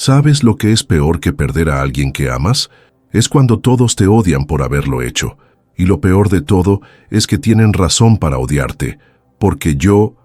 ¿Sabes lo que es peor que perder a alguien que amas? Es cuando todos te odian por haberlo hecho. Y lo peor de todo es que tienen razón para odiarte, porque yo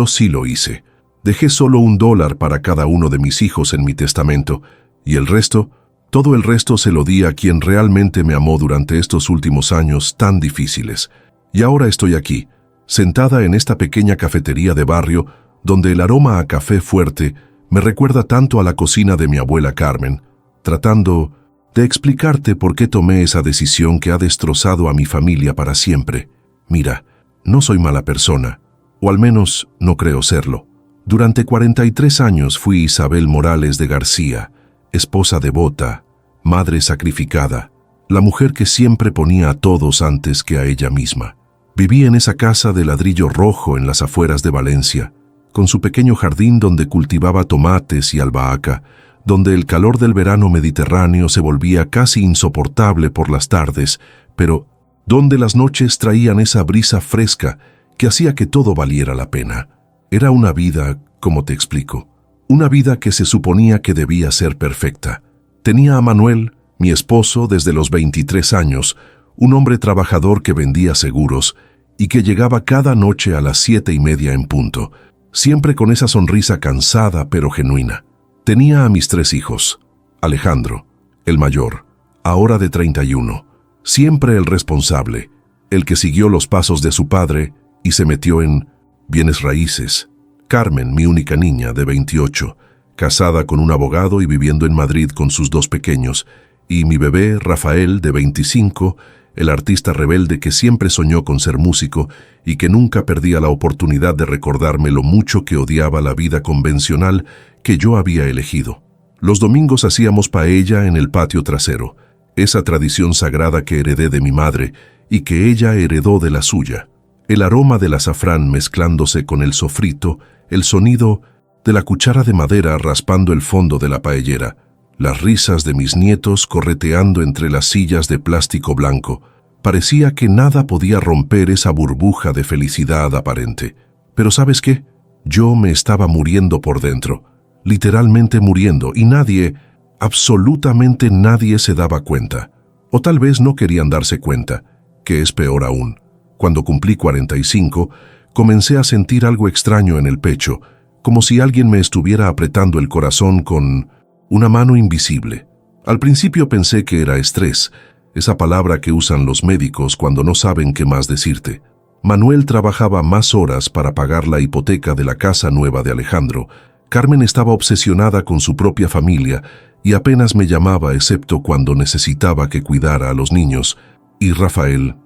sí lo hice. Dejé solo $1 para cada uno de mis hijos en mi testamento, y el resto, todo el resto se lo di a quien realmente me amó durante estos últimos años tan difíciles. Y ahora estoy aquí, sentada en esta pequeña cafetería de barrio, donde el aroma a café fuerte me recuerda tanto a la cocina de mi abuela Carmen, tratando de explicarte por qué tomé esa decisión que ha destrozado a mi familia para siempre. Mira, no soy mala persona, o al menos no creo serlo. Durante 43 años fui Isabel Morales de García, esposa devota, madre sacrificada, la mujer que siempre ponía a todos antes que a ella misma. Viví en esa casa de ladrillo rojo en las afueras de Valencia, con su pequeño jardín donde cultivaba tomates y albahaca, donde el calor del verano mediterráneo se volvía casi insoportable por las tardes, pero donde las noches traían esa brisa fresca que hacía que todo valiera la pena. Era una vida, como te explico, una vida que se suponía que debía ser perfecta. Tenía a Manuel, mi esposo, desde los 23 años, un hombre trabajador que vendía seguros y que llegaba cada noche a las 7:30 en punto, siempre con esa sonrisa cansada pero genuina. Tenía a mis 3 hijos, Alejandro, el mayor, ahora de 31, siempre el responsable, el que siguió los pasos de su padre y se metió en bienes raíces. Carmen, mi única niña, de 28, casada con un abogado y viviendo en Madrid con sus 2 pequeños, y mi bebé, Rafael, de 25, el artista rebelde que siempre soñó con ser músico y que nunca perdía la oportunidad de recordarme lo mucho que odiaba la vida convencional que yo había elegido. Los domingos hacíamos paella en el patio trasero, esa tradición sagrada que heredé de mi madre y que ella heredó de la suya. El aroma del azafrán mezclándose con el sofrito, el sonido de la cuchara de madera raspando el fondo de la paellera, las risas de mis nietos correteando entre las sillas de plástico blanco. Parecía que nada podía romper esa burbuja de felicidad aparente. Pero ¿sabes qué? Yo me estaba muriendo por dentro, literalmente muriendo, y nadie, absolutamente nadie se daba cuenta. O tal vez no querían darse cuenta, que es peor aún. Cuando cumplí 45, comencé a sentir algo extraño en el pecho, como si alguien me estuviera apretando el corazón con una mano invisible. Al principio pensé que era estrés, esa palabra que usan los médicos cuando no saben qué más decirte. Manuel trabajaba más horas para pagar la hipoteca de la casa nueva de Alejandro. Carmen estaba obsesionada con su propia familia y apenas me llamaba excepto cuando necesitaba que cuidara a los niños. Y Rafael,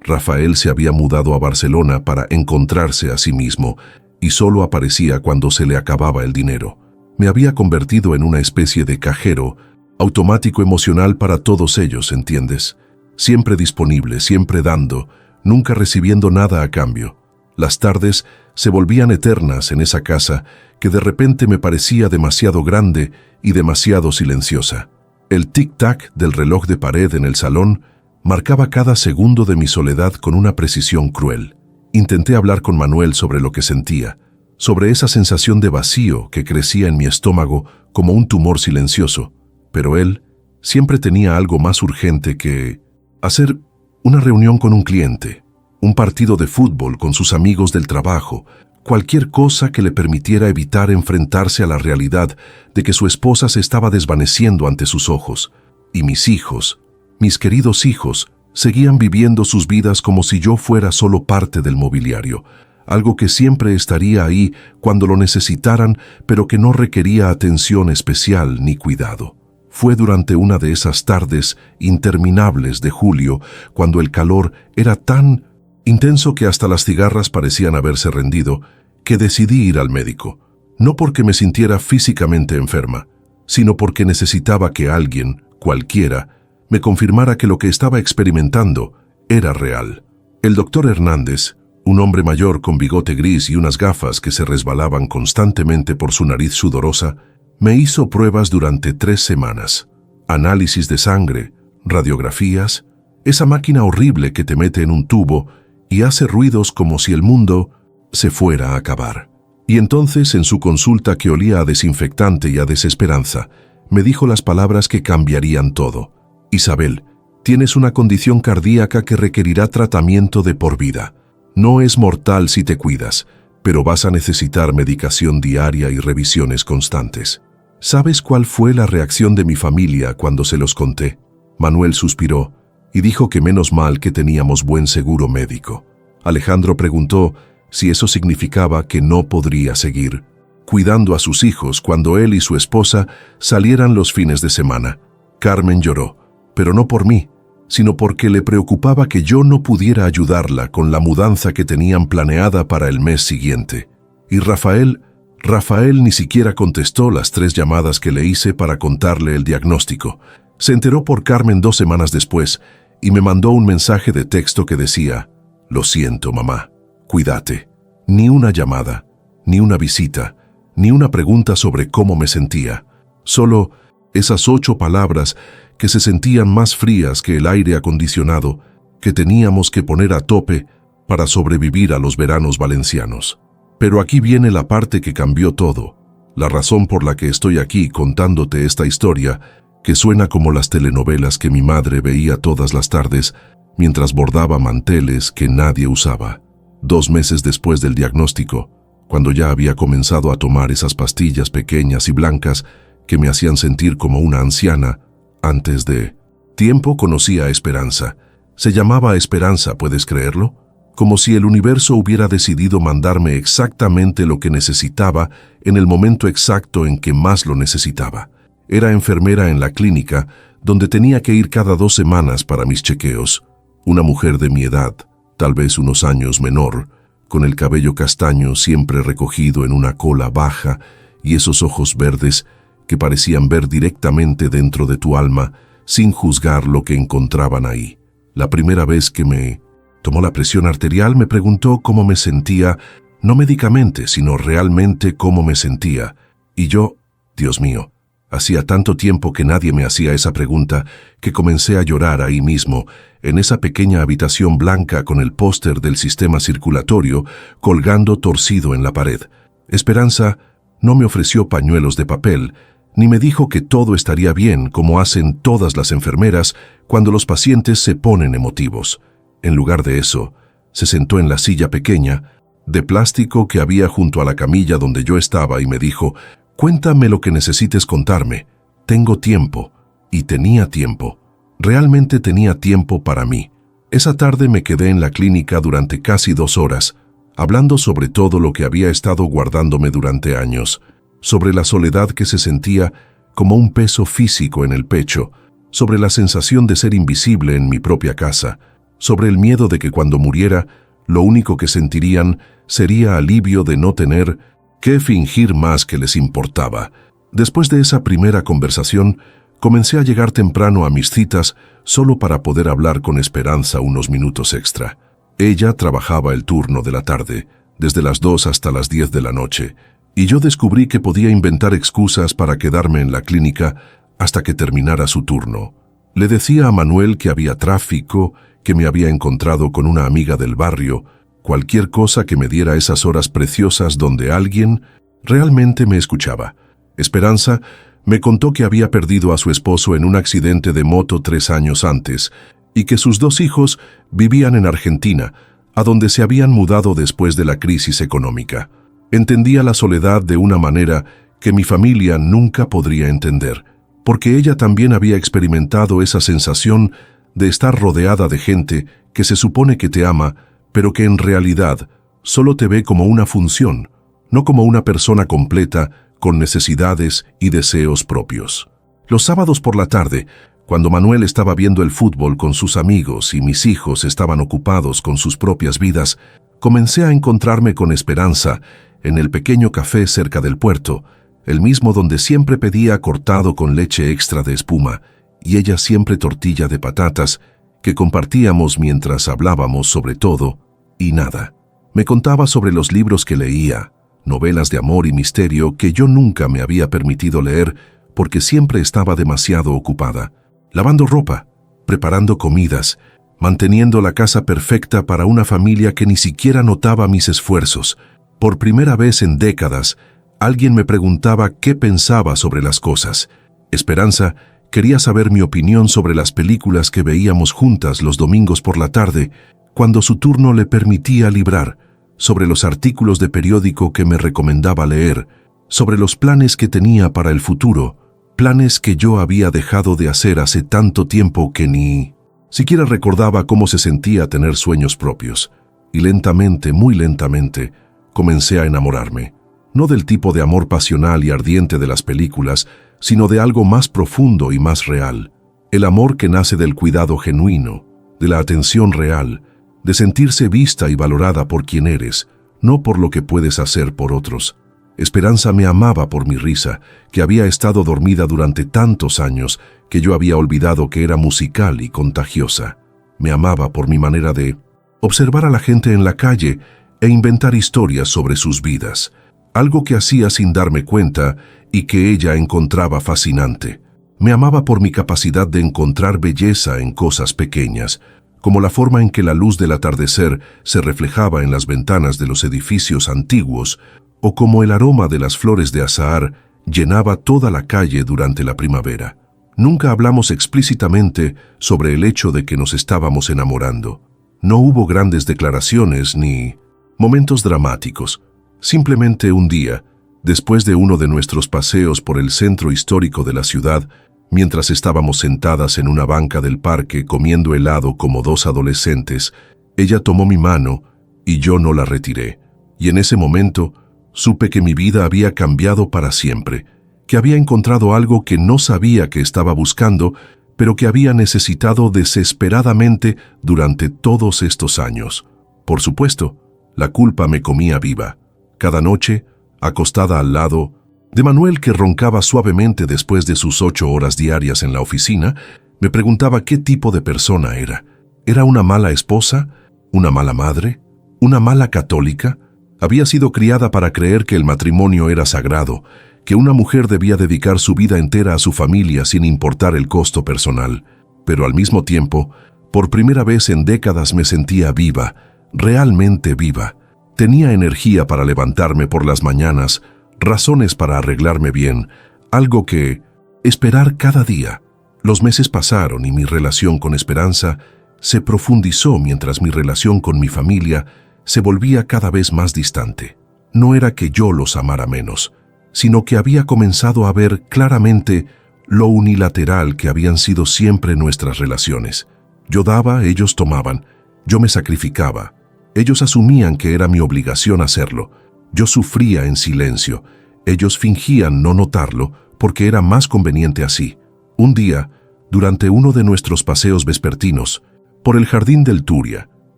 Rafael se había mudado a Barcelona para encontrarse a sí mismo y solo aparecía cuando se le acababa el dinero. Me había convertido en una especie de cajero automático emocional para todos ellos, ¿entiendes? Siempre disponible, siempre dando, nunca recibiendo nada a cambio. Las tardes se volvían eternas en esa casa que de repente me parecía demasiado grande y demasiado silenciosa. El tic-tac del reloj de pared en el salón marcaba cada segundo de mi soledad con una precisión cruel. Intenté hablar con Manuel sobre lo que sentía, sobre esa sensación de vacío que crecía en mi estómago como un tumor silencioso, pero él siempre tenía algo más urgente que hacer una reunión con un cliente, un partido de fútbol con sus amigos del trabajo, cualquier cosa que le permitiera evitar enfrentarse a la realidad de que su esposa se estaba desvaneciendo ante sus ojos, y mis hijos, mis queridos hijos, seguían viviendo sus vidas como si yo fuera solo parte del mobiliario, algo que siempre estaría ahí cuando lo necesitaran, pero que no requería atención especial ni cuidado. Fue durante una de esas tardes interminables de julio, cuando el calor era tan intenso que hasta las cigarras parecían haberse rendido, que decidí ir al médico. No porque me sintiera físicamente enferma, sino porque necesitaba que alguien, cualquiera, me confirmara que lo que estaba experimentando era real. El doctor Hernández, un hombre mayor con bigote gris y unas gafas que se resbalaban constantemente por su nariz sudorosa, me hizo pruebas durante 3 semanas. Análisis de sangre, radiografías, esa máquina horrible que te mete en un tubo y hace ruidos como si el mundo se fuera a acabar. Y entonces, en su consulta que olía a desinfectante y a desesperanza, me dijo las palabras que cambiarían todo. Isabel, tienes una condición cardíaca que requerirá tratamiento de por vida. No es mortal si te cuidas, pero vas a necesitar medicación diaria y revisiones constantes. ¿Sabes cuál fue la reacción de mi familia cuando se los conté? Manuel suspiró y dijo que menos mal que teníamos buen seguro médico. Alejandro preguntó si eso significaba que no podría seguir cuidando a sus hijos cuando él y su esposa salieran los fines de semana. Carmen lloró, pero no por mí, sino porque le preocupaba que yo no pudiera ayudarla con la mudanza que tenían planeada para el mes siguiente. Y Rafael ni siquiera contestó las 3 llamadas que le hice para contarle el diagnóstico. Se enteró por Carmen 2 semanas después y me mandó un mensaje de texto que decía: «Lo siento, mamá, cuídate». Ni una llamada, ni una visita, ni una pregunta sobre cómo me sentía. Solo esas 8 palabras que se sentían más frías que el aire acondicionado que teníamos que poner a tope para sobrevivir a los veranos valencianos. Pero aquí viene la parte que cambió todo, la razón por la que estoy aquí contándote esta historia, que suena como las telenovelas que mi madre veía todas las tardes mientras bordaba manteles que nadie usaba. 2 meses después del diagnóstico, cuando ya había comenzado a tomar esas pastillas pequeñas y blancas que me hacían sentir como una anciana, antes de tiempo conocí a Esperanza. Se llamaba Esperanza, ¿puedes creerlo? Como si el universo hubiera decidido mandarme exactamente lo que necesitaba en el momento exacto en que más lo necesitaba. Era enfermera en la clínica, donde tenía que ir cada 2 semanas para mis chequeos. Una mujer de mi edad, tal vez unos años menor, con el cabello castaño siempre recogido en una cola baja y esos ojos verdes que parecían ver directamente dentro de tu alma sin juzgar lo que encontraban ahí. La primera vez que me tomó la presión arterial me preguntó cómo me sentía, no médicamente, sino realmente cómo me sentía. Y yo, Dios mío, hacía tanto tiempo que nadie me hacía esa pregunta que comencé a llorar ahí mismo, en esa pequeña habitación blanca con el póster del sistema circulatorio colgando torcido en la pared. Esperanza no me ofreció pañuelos de papel, ni me dijo que todo estaría bien como hacen todas las enfermeras cuando los pacientes se ponen emotivos. En lugar de eso, se sentó en la silla pequeña, de plástico que había junto a la camilla donde yo estaba y me dijo: «Cuéntame lo que necesites contarme. Tengo tiempo». Y tenía tiempo. Realmente tenía tiempo para mí. Esa tarde me quedé en la clínica durante casi 2 horas, hablando sobre todo lo que había estado guardándome durante años, sobre la soledad que se sentía como un peso físico en el pecho, sobre la sensación de ser invisible en mi propia casa, sobre el miedo de que cuando muriera, lo único que sentirían sería alivio de no tener que fingir más que les importaba. Después de esa primera conversación, comencé a llegar temprano a mis citas solo para poder hablar con Esperanza unos minutos extra. Ella trabajaba el turno de la tarde, desde las 2 hasta las 10 de la noche, y yo descubrí que podía inventar excusas para quedarme en la clínica hasta que terminara su turno. Le decía a Manuel que había tráfico, que me había encontrado con una amiga del barrio, cualquier cosa que me diera esas horas preciosas donde alguien realmente me escuchaba. Esperanza me contó que había perdido a su esposo en un accidente de moto 3 años antes y que sus 2 hijos vivían en Argentina, a donde se habían mudado después de la crisis económica. Entendía la soledad de una manera que mi familia nunca podría entender, porque ella también había experimentado esa sensación de estar rodeada de gente que se supone que te ama, pero que en realidad solo te ve como una función, no como una persona completa con necesidades y deseos propios. Los sábados por la tarde, cuando Manuel estaba viendo el fútbol con sus amigos y mis hijos estaban ocupados con sus propias vidas, comencé a encontrarme con Esperanza en el pequeño café cerca del puerto, el mismo donde siempre pedía cortado con leche extra de espuma, y ella siempre tortilla de patatas, que compartíamos mientras hablábamos sobre todo y nada. Me contaba sobre los libros que leía, novelas de amor y misterio que yo nunca me había permitido leer porque siempre estaba demasiado ocupada, lavando ropa, preparando comidas, manteniendo la casa perfecta para una familia que ni siquiera notaba mis esfuerzos. Por primera vez en décadas, alguien me preguntaba qué pensaba sobre las cosas. Esperanza quería saber mi opinión sobre las películas que veíamos juntas los domingos por la tarde, cuando su turno le permitía librar, sobre los artículos de periódico que me recomendaba leer, sobre los planes que tenía para el futuro, planes que yo había dejado de hacer hace tanto tiempo que ni siquiera recordaba cómo se sentía tener sueños propios. Y lentamente, muy lentamente, comencé a enamorarme, no del tipo de amor pasional y ardiente de las películas, sino de algo más profundo y más real. El amor que nace del cuidado genuino, de la atención real, de sentirse vista y valorada por quien eres, no por lo que puedes hacer por otros. Esperanza me amaba por mi risa, que había estado dormida durante tantos años que yo había olvidado que era musical y contagiosa. Me amaba por mi manera de observar a la gente en la calle e inventar historias sobre sus vidas, algo que hacía sin darme cuenta y que ella encontraba fascinante. Me amaba por mi capacidad de encontrar belleza en cosas pequeñas, como la forma en que la luz del atardecer se reflejaba en las ventanas de los edificios antiguos, o como el aroma de las flores de azahar llenaba toda la calle durante la primavera. Nunca hablamos explícitamente sobre el hecho de que nos estábamos enamorando. No hubo grandes declaraciones ni momentos dramáticos. Simplemente un día, después de uno de nuestros paseos por el centro histórico de la ciudad, mientras estábamos sentadas en una banca del parque comiendo helado como dos adolescentes, ella tomó mi mano y yo no la retiré. Y en ese momento supe que mi vida había cambiado para siempre, que había encontrado algo que no sabía que estaba buscando, pero que había necesitado desesperadamente durante todos estos años. Por supuesto, la culpa me comía viva. Cada noche, acostada al lado de Manuel, que roncaba suavemente después de sus 8 horas diarias en la oficina, me preguntaba qué tipo de persona era. ¿Era una mala esposa? ¿Una mala madre? ¿Una mala católica? Había sido criada para creer que el matrimonio era sagrado, que una mujer debía dedicar su vida entera a su familia sin importar el costo personal. Pero al mismo tiempo, por primera vez en décadas me sentía viva, realmente viva. Tenía energía para levantarme por las mañanas, razones para arreglarme bien, algo que esperar cada día. Los meses pasaron y mi relación con Esperanza se profundizó mientras mi relación con mi familia se volvía cada vez más distante. No era que yo los amara menos, sino que había comenzado a ver claramente lo unilateral que habían sido siempre nuestras relaciones. Yo daba, ellos tomaban, yo me sacrificaba. Ellos asumían que era mi obligación hacerlo. Yo sufría en silencio. Ellos fingían no notarlo porque era más conveniente así. Un día, durante uno de nuestros paseos vespertinos, por el jardín del Turia,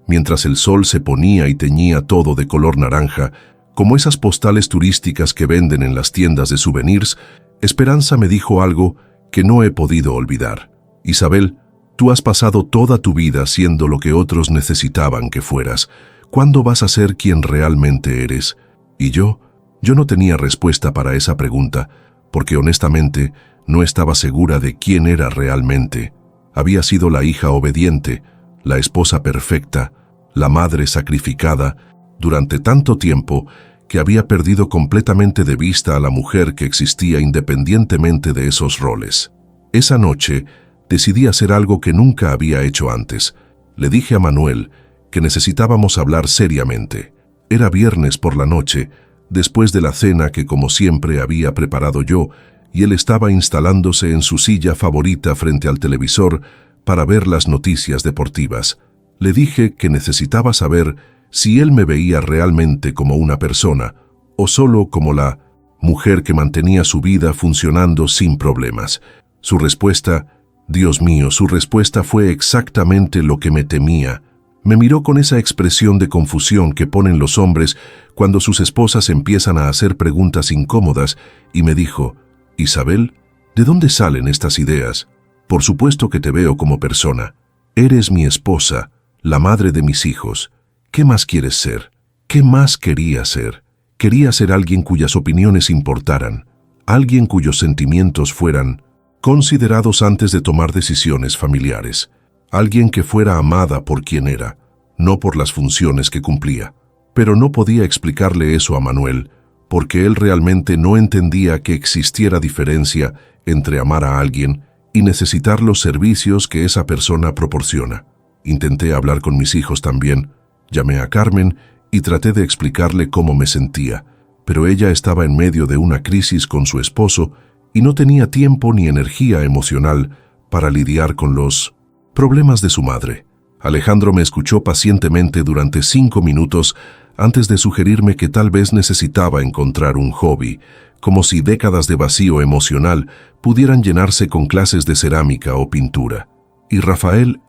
mientras el sol se ponía y teñía todo de color naranja, como esas postales turísticas que venden en las tiendas de souvenirs, Esperanza me dijo algo que no he podido olvidar. Isabel, tú has pasado toda tu vida siendo lo que otros necesitaban que fueras. ¿Cuándo vas a ser quien realmente eres? Y yo no tenía respuesta para esa pregunta, porque honestamente no estaba segura de quién era realmente. Había sido la hija obediente, la esposa perfecta, la madre sacrificada, durante tanto tiempo que había perdido completamente de vista a la mujer que existía independientemente de esos roles. Esa noche decidí hacer algo que nunca había hecho antes. Le dije a Manuel que necesitábamos hablar seriamente. Era viernes por la noche, después de la cena que como siempre había preparado yo, y él estaba instalándose en su silla favorita frente al televisor para ver las noticias deportivas. Le dije que necesitaba saber si él me veía realmente como una persona o solo como la mujer que mantenía su vida funcionando sin problemas. Su respuesta, Dios mío, su respuesta fue exactamente lo que me temía. Me miró con esa expresión de confusión que ponen los hombres cuando sus esposas empiezan a hacer preguntas incómodas y me dijo, Isabel, ¿de dónde salen estas ideas? Por supuesto que te veo como persona. Eres mi esposa, la madre de mis hijos. ¿Qué más quieres ser? ¿Qué más quería ser? Quería ser alguien cuyas opiniones importaran, alguien cuyos sentimientos fueran considerados antes de tomar decisiones familiares, alguien que fuera amada por quien era, no por las funciones que cumplía. Pero no podía explicarle eso a Manuel, porque él realmente no entendía que existiera diferencia entre amar a alguien y necesitar los servicios que esa persona proporciona. Intenté hablar con mis hijos también. Llamé a Carmen y traté de explicarle cómo me sentía, pero ella estaba en medio de una crisis con su esposo y no tenía tiempo ni energía emocional para lidiar con los problemas de su madre. Alejandro me escuchó pacientemente durante 5 minutos antes de sugerirme que tal vez necesitaba encontrar un hobby, como si décadas de vacío emocional pudieran llenarse con clases de cerámica o pintura. Y Rafael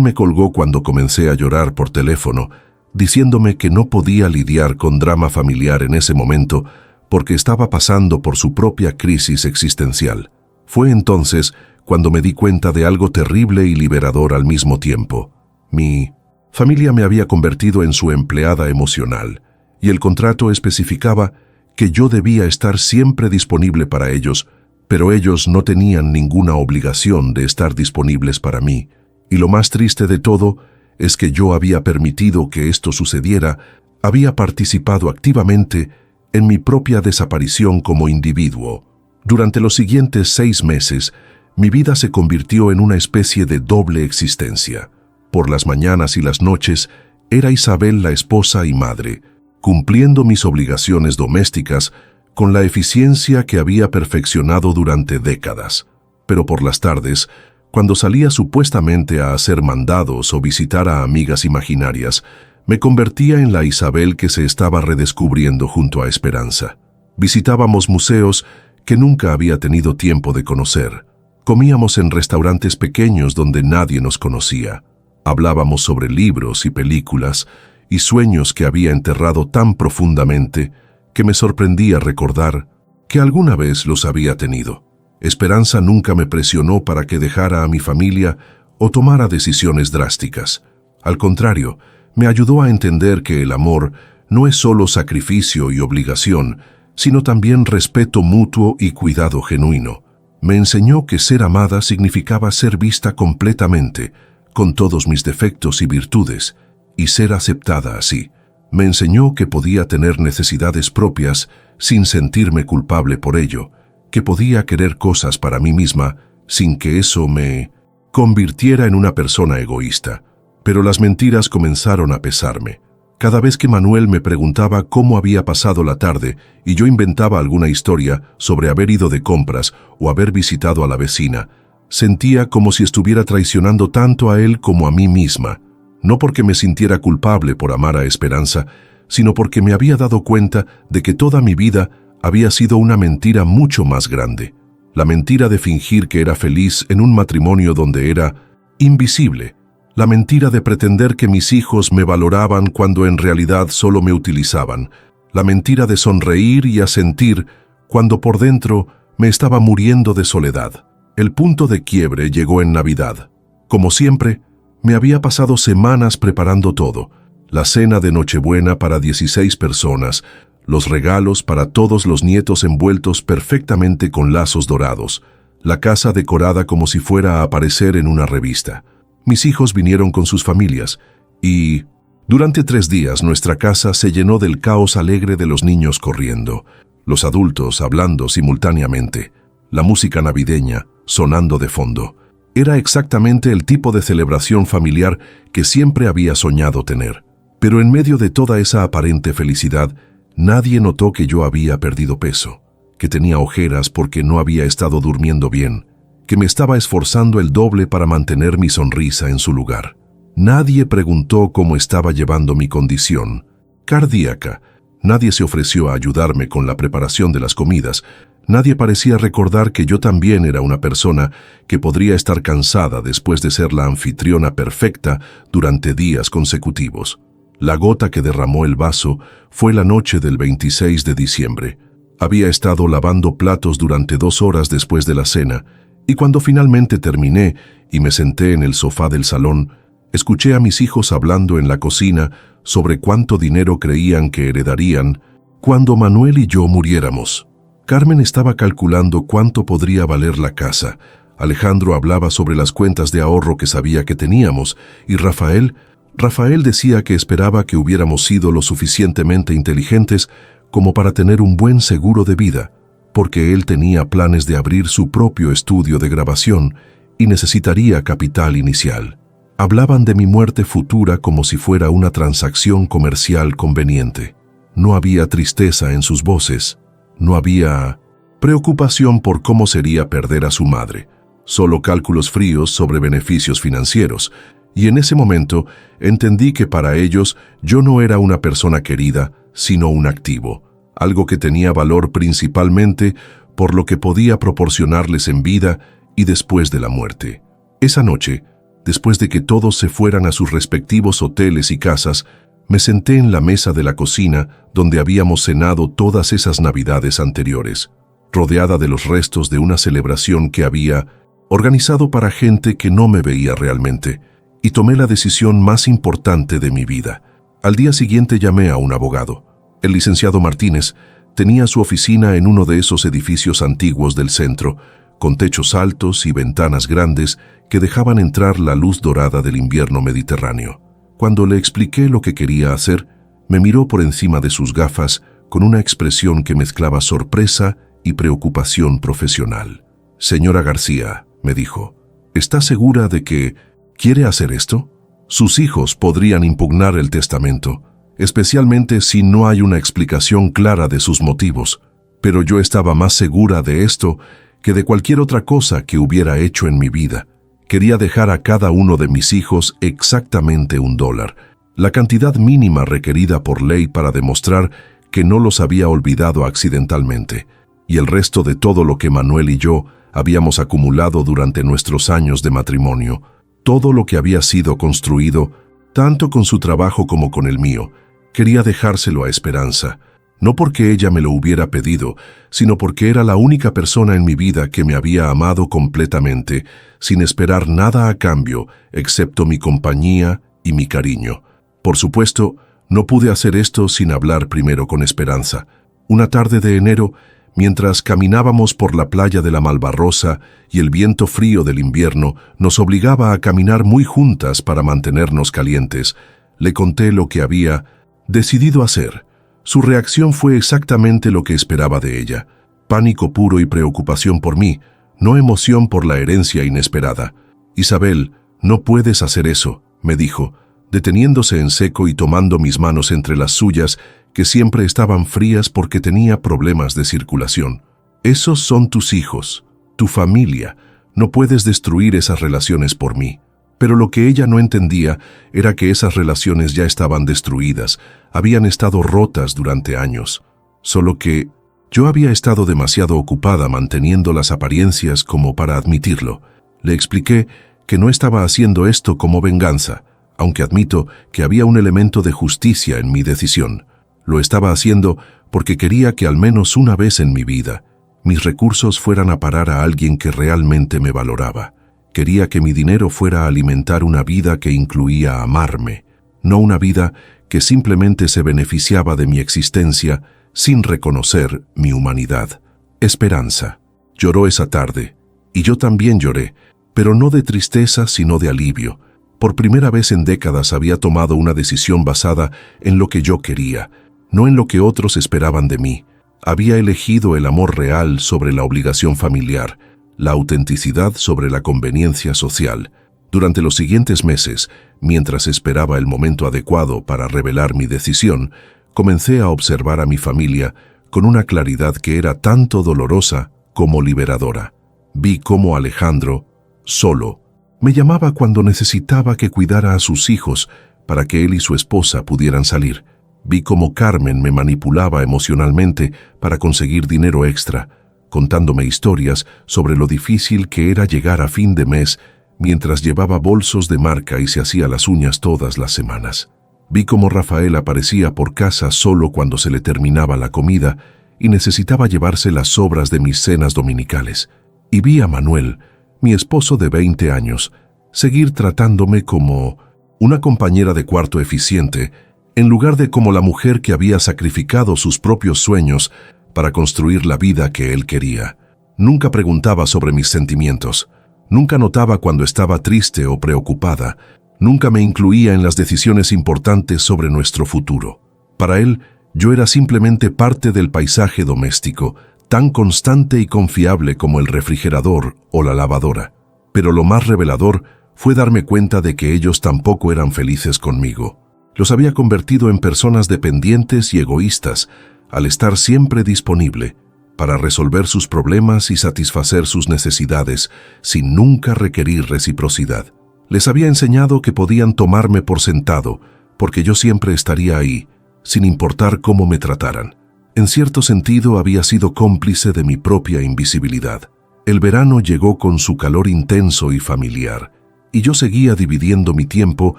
me colgó cuando comencé a llorar por teléfono, diciéndome que no podía lidiar con drama familiar en ese momento porque estaba pasando por su propia crisis existencial. Fue entonces cuando me di cuenta de algo terrible y liberador al mismo tiempo. Mi familia me había convertido en su empleada emocional, y el contrato especificaba que yo debía estar siempre disponible para ellos, pero ellos no tenían ninguna obligación de estar disponibles para mí. Y lo más triste de todo es que yo había permitido que esto sucediera, había participado activamente en mi propia desaparición como individuo. Durante los siguientes 6 meses, mi vida se convirtió en una especie de doble existencia. Por las mañanas y las noches, era Isabel la esposa y madre, cumpliendo mis obligaciones domésticas con la eficiencia que había perfeccionado durante décadas. Pero por las tardes, cuando salía supuestamente a hacer mandados o visitar a amigas imaginarias, me convertía en la Isabel que se estaba redescubriendo junto a Esperanza. Visitábamos museos que nunca había tenido tiempo de conocer. Comíamos en restaurantes pequeños donde nadie nos conocía. Hablábamos sobre libros y películas y sueños que había enterrado tan profundamente que me sorprendía recordar que alguna vez los había tenido. Esperanza nunca me presionó para que dejara a mi familia o tomara decisiones drásticas. Al contrario, me ayudó a entender que el amor no es solo sacrificio y obligación, sino también respeto mutuo y cuidado genuino. Me enseñó que ser amada significaba ser vista completamente, con todos mis defectos y virtudes, y ser aceptada así. Me enseñó que podía tener necesidades propias sin sentirme culpable por ello, que podía querer cosas para mí misma sin que eso me convirtiera en una persona egoísta. Pero las mentiras comenzaron a pesarme. Cada vez que Manuel me preguntaba cómo había pasado la tarde y yo inventaba alguna historia sobre haber ido de compras o haber visitado a la vecina, sentía como si estuviera traicionando tanto a él como a mí misma. No porque me sintiera culpable por amar a Esperanza, sino porque me había dado cuenta de que toda mi vida había sido una mentira mucho más grande. La mentira de fingir que era feliz en un matrimonio donde era invisible. La mentira de pretender que mis hijos me valoraban cuando en realidad solo me utilizaban. La mentira de sonreír y asentir cuando por dentro me estaba muriendo de soledad. El punto de quiebre llegó en Navidad. Como siempre, me había pasado semanas preparando todo. La cena de Nochebuena para 16 personas, los regalos para todos los nietos envueltos perfectamente con lazos dorados, la casa decorada como si fuera a aparecer en una revista. Mis hijos vinieron con sus familias y, durante 3 días, nuestra casa se llenó del caos alegre de los niños corriendo, los adultos hablando simultáneamente, la música navideña sonando de fondo. Era exactamente el tipo de celebración familiar que siempre había soñado tener. Pero en medio de toda esa aparente felicidad, nadie notó que yo había perdido peso, que tenía ojeras porque no había estado durmiendo bien, que me estaba esforzando el doble para mantener mi sonrisa en su lugar. Nadie preguntó cómo estaba llevando mi condición cardíaca. Nadie se ofreció a ayudarme con la preparación de las comidas. Nadie parecía recordar que yo también era una persona que podría estar cansada después de ser la anfitriona perfecta durante días consecutivos. La gota que derramó el vaso fue la noche del 26 de diciembre. Había estado lavando platos durante 2 horas después de la cena, y cuando finalmente terminé y me senté en el sofá del salón, escuché a mis hijos hablando en la cocina sobre cuánto dinero creían que heredarían cuando Manuel y yo muriéramos. Carmen estaba calculando cuánto podría valer la casa, Alejandro hablaba sobre las cuentas de ahorro que sabía que teníamos, y Rafael Rafael decía que esperaba que hubiéramos sido lo suficientemente inteligentes como para tener un buen seguro de vida, porque él tenía planes de abrir su propio estudio de grabación y necesitaría capital inicial. Hablaban de mi muerte futura como si fuera una transacción comercial conveniente. No había tristeza en sus voces, no había preocupación por cómo sería perder a su madre, solo cálculos fríos sobre beneficios financieros, y en ese momento entendí que para ellos yo no era una persona querida, sino un activo, algo que tenía valor principalmente por lo que podía proporcionarles en vida y después de la muerte. Esa noche, después de que todos se fueran a sus respectivos hoteles y casas, me senté en la mesa de la cocina donde habíamos cenado todas esas navidades anteriores, rodeada de los restos de una celebración que había organizado para gente que no me veía realmente, y tomé la decisión más importante de mi vida. Al día siguiente llamé a un abogado. El licenciado Martínez tenía su oficina en uno de esos edificios antiguos del centro, con techos altos y ventanas grandes que dejaban entrar la luz dorada del invierno mediterráneo. Cuando le expliqué lo que quería hacer, me miró por encima de sus gafas con una expresión que mezclaba sorpresa y preocupación profesional. «Señora García», me dijo, «¿está segura de que quiere hacer esto? Sus hijos podrían impugnar el testamento, especialmente si no hay una explicación clara de sus motivos, pero yo estaba más segura de esto que de cualquier otra cosa que hubiera hecho en mi vida. Quería dejar a cada uno de mis hijos exactamente $1, la cantidad mínima requerida por ley para demostrar que no los había olvidado accidentalmente, y el resto de todo lo que Manuel y yo habíamos acumulado durante nuestros años de matrimonio, todo lo que había sido construido, tanto con su trabajo como con el mío. Quería dejárselo a Esperanza, no porque ella me lo hubiera pedido, sino porque era la única persona en mi vida que me había amado completamente, sin esperar nada a cambio, excepto mi compañía y mi cariño. Por supuesto, no pude hacer esto sin hablar primero con Esperanza. Una tarde de enero, mientras caminábamos por la playa de la Malvarrosa y el viento frío del invierno nos obligaba a caminar muy juntas para mantenernos calientes, le conté lo que había decidido hacer. Su reacción fue exactamente lo que esperaba de ella: pánico puro y preocupación por mí, no emoción por la herencia inesperada. «Isabel, no puedes hacer eso», me dijo, deteniéndose en seco y tomando mis manos entre las suyas, que siempre estaban frías porque tenía problemas de circulación. «Esos son tus hijos, tu familia. No puedes destruir esas relaciones por mí». Pero lo que ella no entendía era que esas relaciones ya estaban destruidas, habían estado rotas durante años. Solo que yo había estado demasiado ocupada manteniendo las apariencias como para admitirlo. Le expliqué que no estaba haciendo esto como venganza, aunque admito que había un elemento de justicia en mi decisión. Lo estaba haciendo porque quería que al menos una vez en mi vida mis recursos fueran a parar a alguien que realmente me valoraba. Quería que mi dinero fuera a alimentar una vida que incluía amarme, no una vida que simplemente se beneficiaba de mi existencia sin reconocer mi humanidad. Esperanza lloró esa tarde, y yo también lloré, pero no de tristeza sino de alivio. Por primera vez en décadas había tomado una decisión basada en lo que yo quería, no en lo que otros esperaban de mí. Había elegido el amor real sobre la obligación familiar, la autenticidad sobre la conveniencia social. Durante los siguientes meses, mientras esperaba el momento adecuado para revelar mi decisión, comencé a observar a mi familia con una claridad que era tanto dolorosa como liberadora. Vi cómo Alejandro, solo, me llamaba cuando necesitaba que cuidara a sus hijos para que él y su esposa pudieran salir. Vi cómo Carmen me manipulaba emocionalmente para conseguir dinero extra, contándome historias sobre lo difícil que era llegar a fin de mes mientras llevaba bolsos de marca y se hacía las uñas todas las semanas. Vi cómo Rafael aparecía por casa solo cuando se le terminaba la comida y necesitaba llevarse las sobras de mis cenas dominicales. Y vi a Manuel, mi esposo de 20 años, seguir tratándome como una compañera de cuarto eficiente, en lugar de como la mujer que había sacrificado sus propios sueños para construir la vida que él quería. Nunca preguntaba sobre mis sentimientos, nunca notaba cuando estaba triste o preocupada, Nunca me incluía en las decisiones importantes sobre nuestro futuro. Para él, yo era simplemente parte del paisaje doméstico, tan constante y confiable como el refrigerador o la lavadora. Pero lo más revelador fue darme cuenta de que ellos tampoco eran felices conmigo. Los había convertido en personas dependientes y egoístas, al estar siempre disponible para resolver sus problemas y satisfacer sus necesidades, sin nunca requerir reciprocidad. Les había enseñado que podían tomarme por sentado, porque yo siempre estaría ahí, sin importar cómo me trataran. En cierto sentido, había sido cómplice de mi propia invisibilidad. El verano llegó con su calor intenso y familiar, y yo seguía dividiendo mi tiempo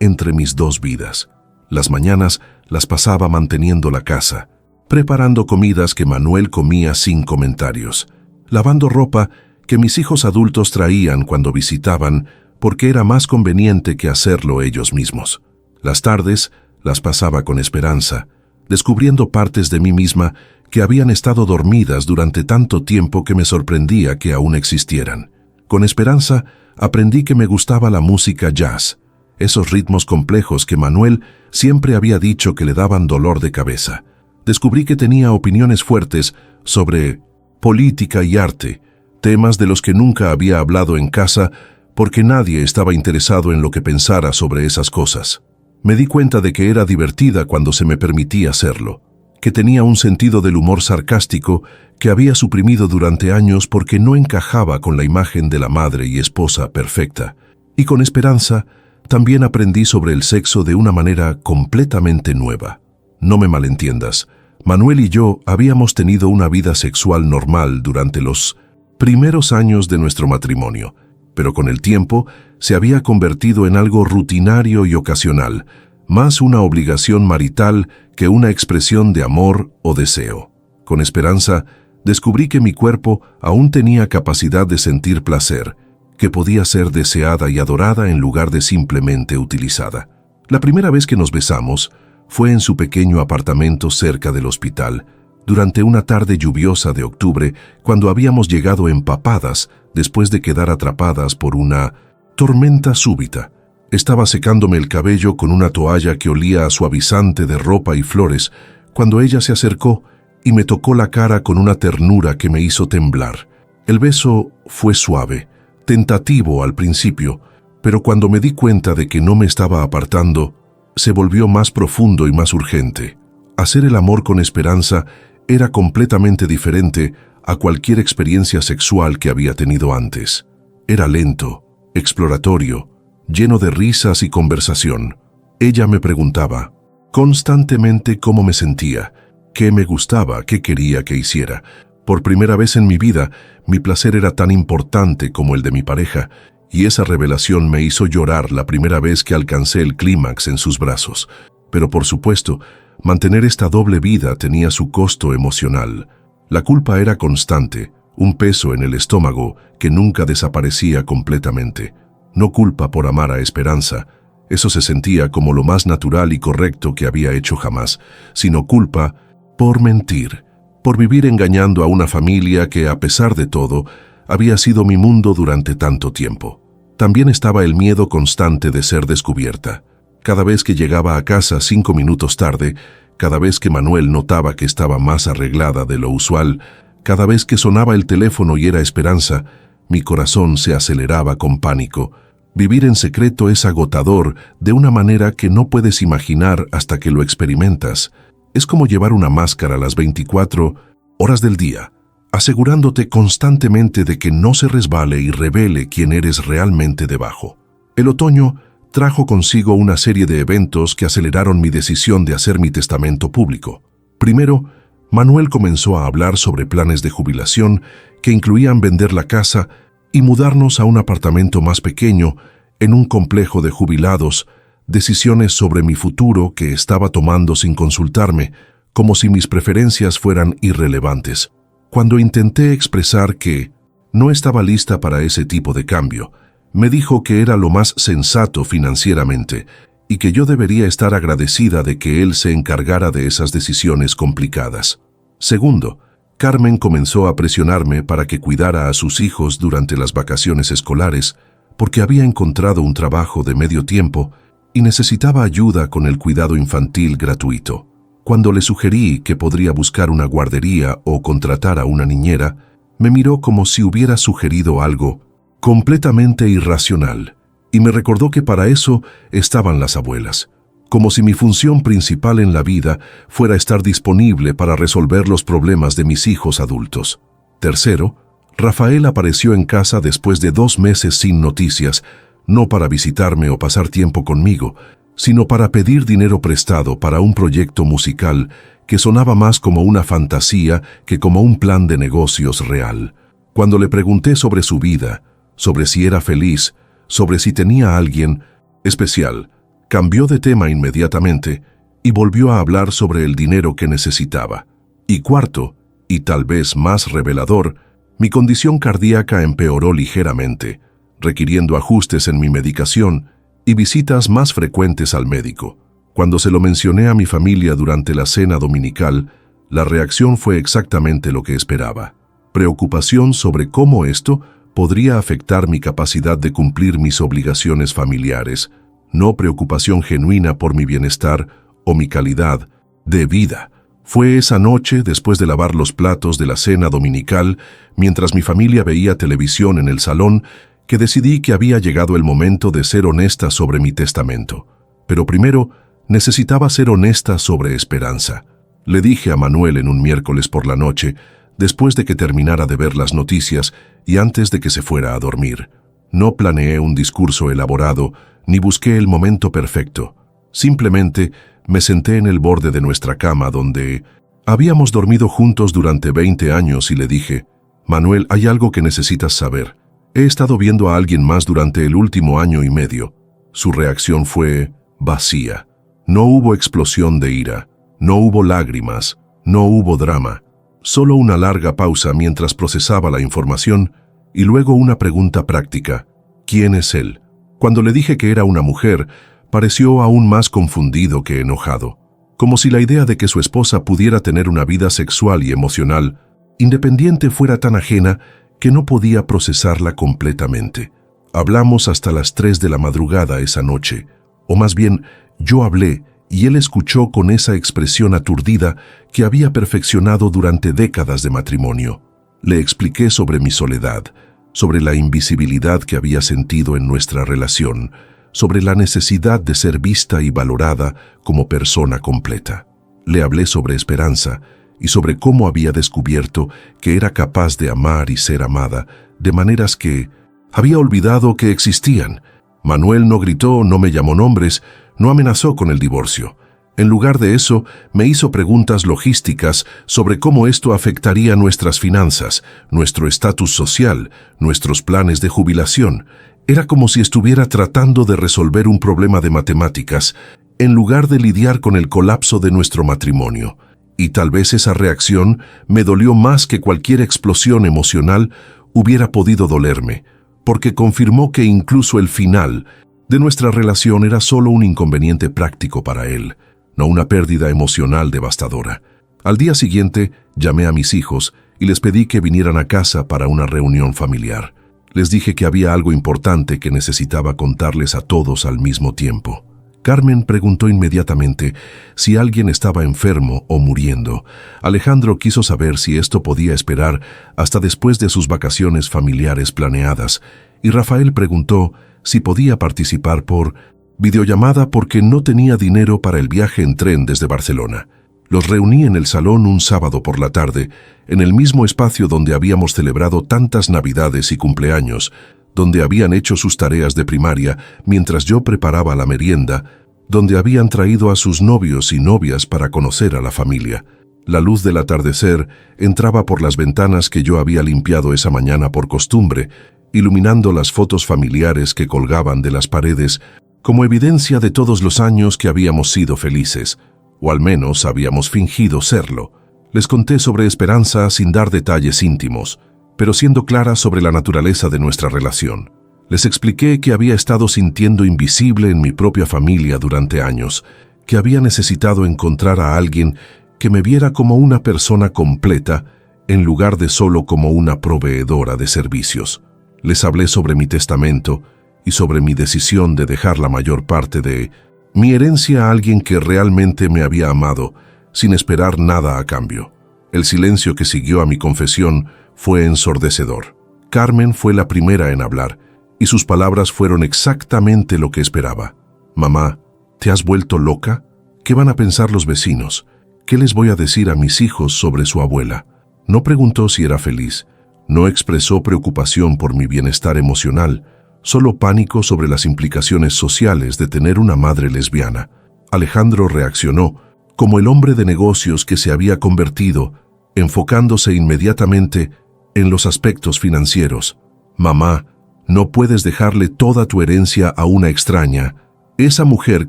entre mis dos vidas. Las mañanas las pasaba manteniendo la casa, preparando comidas que Manuel comía sin comentarios, lavando ropa que mis hijos adultos traían cuando visitaban, porque era más conveniente que hacerlo ellos mismos. Las tardes las pasaba con Esperanza, descubriendo partes de mí misma que habían estado dormidas durante tanto tiempo que me sorprendía que aún existieran. Con Esperanza aprendí que me gustaba la música jazz, esos ritmos complejos que Manuel siempre había dicho que le daban dolor de cabeza. Descubrí que tenía opiniones fuertes sobre política y arte, temas de los que nunca había hablado en casa porque nadie estaba interesado en lo que pensara sobre esas cosas. Me di cuenta de que era divertida cuando se me permitía hacerlo, que tenía un sentido del humor sarcástico que había suprimido durante años porque no encajaba con la imagen de la madre y esposa perfecta. Y con Esperanza también aprendí sobre el sexo de una manera completamente nueva. No me malentiendas, Manuel y yo habíamos tenido una vida sexual normal durante los primeros años de nuestro matrimonio, pero con el tiempo se había convertido en algo rutinario y ocasional, más una obligación marital que una expresión de amor o deseo. Con Esperanza, descubrí que mi cuerpo aún tenía capacidad de sentir placer, que podía ser deseada y adorada en lugar de simplemente utilizada. La primera vez que nos besamos fue en su pequeño apartamento cerca del hospital, durante una tarde lluviosa de octubre, cuando habíamos llegado empapadas después de quedar atrapadas por una tormenta súbita. Estaba secándome el cabello con una toalla que olía a suavizante de ropa y flores, cuando ella se acercó y me tocó la cara con una ternura que me hizo temblar. El beso fue suave, tentativo al principio, pero cuando me di cuenta de que no me estaba apartando, se volvió más profundo y más urgente. Hacer el amor con Esperanza era completamente diferente a cualquier experiencia sexual que había tenido antes. Era lento, exploratorio, lleno de risas y conversación. Ella me preguntaba constantemente cómo me sentía, qué me gustaba, qué quería que hiciera. Por primera vez en mi vida, mi placer era tan importante como el de mi pareja, y esa revelación me hizo llorar la primera vez que alcancé el clímax en sus brazos. Pero por supuesto, mantener esta doble vida tenía su costo emocional. La culpa era constante, un peso en el estómago que nunca desaparecía completamente. No culpa por amar a Esperanza, eso se sentía como lo más natural y correcto que había hecho jamás, sino culpa por mentir, por vivir engañando a una familia que, a pesar de todo, había sido mi mundo durante tanto tiempo. También estaba el miedo constante de ser descubierta. Cada vez que llegaba a casa 5 minutos tarde, cada vez que Manuel notaba que estaba más arreglada de lo usual, cada vez que sonaba el teléfono y era Esperanza, mi corazón se aceleraba con pánico. Vivir en secreto es agotador de una manera que no puedes imaginar hasta que lo experimentas. Es como llevar una máscara las 24 horas del día, asegurándote constantemente de que no se resbale y revele quién eres realmente debajo. El otoño trajo consigo una serie de eventos que aceleraron mi decisión de hacer mi testamento público. Primero, Manuel comenzó a hablar sobre planes de jubilación que incluían vender la casa y mudarnos a un apartamento más pequeño en un complejo de jubilados, decisiones sobre mi futuro que estaba tomando sin consultarme, como si mis preferencias fueran irrelevantes. Cuando intenté expresar que no estaba lista para ese tipo de cambio, me dijo que era lo más sensato financieramente y que yo debería estar agradecida de que él se encargara de esas decisiones complicadas. Segundo, Carmen comenzó a presionarme para que cuidara a sus hijos durante las vacaciones escolares, porque había encontrado un trabajo de medio tiempo y necesitaba ayuda con el cuidado infantil gratuito. Cuando le sugerí que podría buscar una guardería o contratar a una niñera, me miró como si hubiera sugerido algo completamente irracional y me recordó que para eso estaban las abuelas, como si mi función principal en la vida fuera estar disponible para resolver los problemas de mis hijos adultos. Tercero, Rafael apareció en casa después de 2 meses sin noticias, no para visitarme o pasar tiempo conmigo, sino para pedir dinero prestado para un proyecto musical que sonaba más como una fantasía que como un plan de negocios real. Cuando le pregunté sobre su vida, sobre si era feliz, sobre si tenía a alguien especial, cambió de tema inmediatamente y volvió a hablar sobre el dinero que necesitaba. Y cuarto, y tal vez más revelador, mi condición cardíaca empeoró ligeramente, requiriendo ajustes en mi medicación y visitas más frecuentes al médico. Cuando se lo mencioné a mi familia durante la cena dominical, la reacción fue exactamente lo que esperaba: preocupación sobre cómo esto podría afectar mi capacidad de cumplir mis obligaciones familiares, no preocupación genuina por mi bienestar o mi calidad de vida. Fue esa noche, después de lavar los platos de la cena dominical, mientras mi familia veía televisión en el salón, que decidí que había llegado el momento de ser honesta sobre mi testamento. Pero primero, necesitaba ser honesta sobre esperanza. Le dije a Manuel en un miércoles por la noche, después de que terminara de ver las noticias y antes de que se fuera a dormir. No planeé un discurso elaborado, ni busqué el momento perfecto. Simplemente me senté en el borde de nuestra cama donde habíamos dormido juntos durante 20 años y le dije: Manuel, hay algo que necesitas saber. He estado viendo a alguien más durante el último año y medio. Su reacción fue vacía. No hubo explosión de ira, no hubo lágrimas, no hubo drama. Solo una larga pausa mientras procesaba la información y luego una pregunta práctica: ¿quién es él? Cuando le dije que era una mujer, pareció aún más confundido que enojado, como si la idea de que su esposa pudiera tener una vida sexual y emocional independiente fuera tan ajena que no podía procesarla completamente. Hablamos hasta las 3 de la madrugada esa noche, o más bien, yo hablé y él escuchó con esa expresión aturdida que había perfeccionado durante décadas de matrimonio. Le expliqué sobre mi soledad, sobre la invisibilidad que había sentido en nuestra relación, sobre la necesidad de ser vista y valorada como persona completa. Le hablé sobre esperanza y sobre cómo había descubierto que era capaz de amar y ser amada de maneras que había olvidado que existían. Manuel no gritó, no me llamó nombres, no amenazó con el divorcio. En lugar de eso, me hizo preguntas logísticas sobre cómo esto afectaría nuestras finanzas, nuestro estatus social, nuestros planes de jubilación. Era como si estuviera tratando de resolver un problema de matemáticas, en lugar de lidiar con el colapso de nuestro matrimonio. Y tal vez esa reacción me dolió más que cualquier explosión emocional hubiera podido dolerme, porque confirmó que incluso el final de nuestra relación era solo un inconveniente práctico para él, no una pérdida emocional devastadora. Al día siguiente, llamé a mis hijos y les pedí que vinieran a casa para una reunión familiar. Les dije que había algo importante que necesitaba contarles a todos al mismo tiempo. Carmen preguntó inmediatamente si alguien estaba enfermo o muriendo. Alejandro quiso saber si esto podía esperar hasta después de sus vacaciones familiares planeadas, y Rafael preguntó si podía participar por videollamada porque no tenía dinero para el viaje en tren desde Barcelona. Los reuní en el salón un sábado por la tarde, en el mismo espacio donde habíamos celebrado tantas Navidades y cumpleaños, donde habían hecho sus tareas de primaria mientras yo preparaba la merienda, donde habían traído a sus novios y novias para conocer a la familia. La luz del atardecer entraba por las ventanas que yo había limpiado esa mañana por costumbre, iluminando las fotos familiares que colgaban de las paredes como evidencia de todos los años que habíamos sido felices, o al menos habíamos fingido serlo. Les conté sobre Esperanza sin dar detalles íntimos, pero siendo clara sobre la naturaleza de nuestra relación. Les expliqué que había estado sintiendo invisible en mi propia familia durante años, que había necesitado encontrar a alguien que me viera como una persona completa en lugar de solo como una proveedora de servicios. Les hablé sobre mi testamento y sobre mi decisión de dejar la mayor parte de mi herencia a alguien que realmente me había amado, sin esperar nada a cambio. El silencio que siguió a mi confesión fue ensordecedor. Carmen fue la primera en hablar, y sus palabras fueron exactamente lo que esperaba. «Mamá, ¿te has vuelto loca? ¿Qué van a pensar los vecinos? ¿Qué les voy a decir a mis hijos sobre su abuela?» No preguntó si era feliz, no expresó preocupación por mi bienestar emocional, solo pánico sobre las implicaciones sociales de tener una madre lesbiana. Alejandro reaccionó como el hombre de negocios que se había convertido, enfocándose inmediatamente en los aspectos financieros. «Mamá, no puedes dejarle toda tu herencia a una extraña. Esa mujer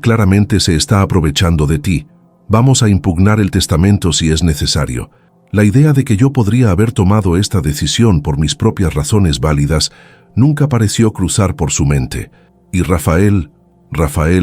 claramente se está aprovechando de ti. Vamos a impugnar el testamento si es necesario». La idea de que yo podría haber tomado esta decisión por mis propias razones válidas nunca pareció cruzar por su mente. Y Rafael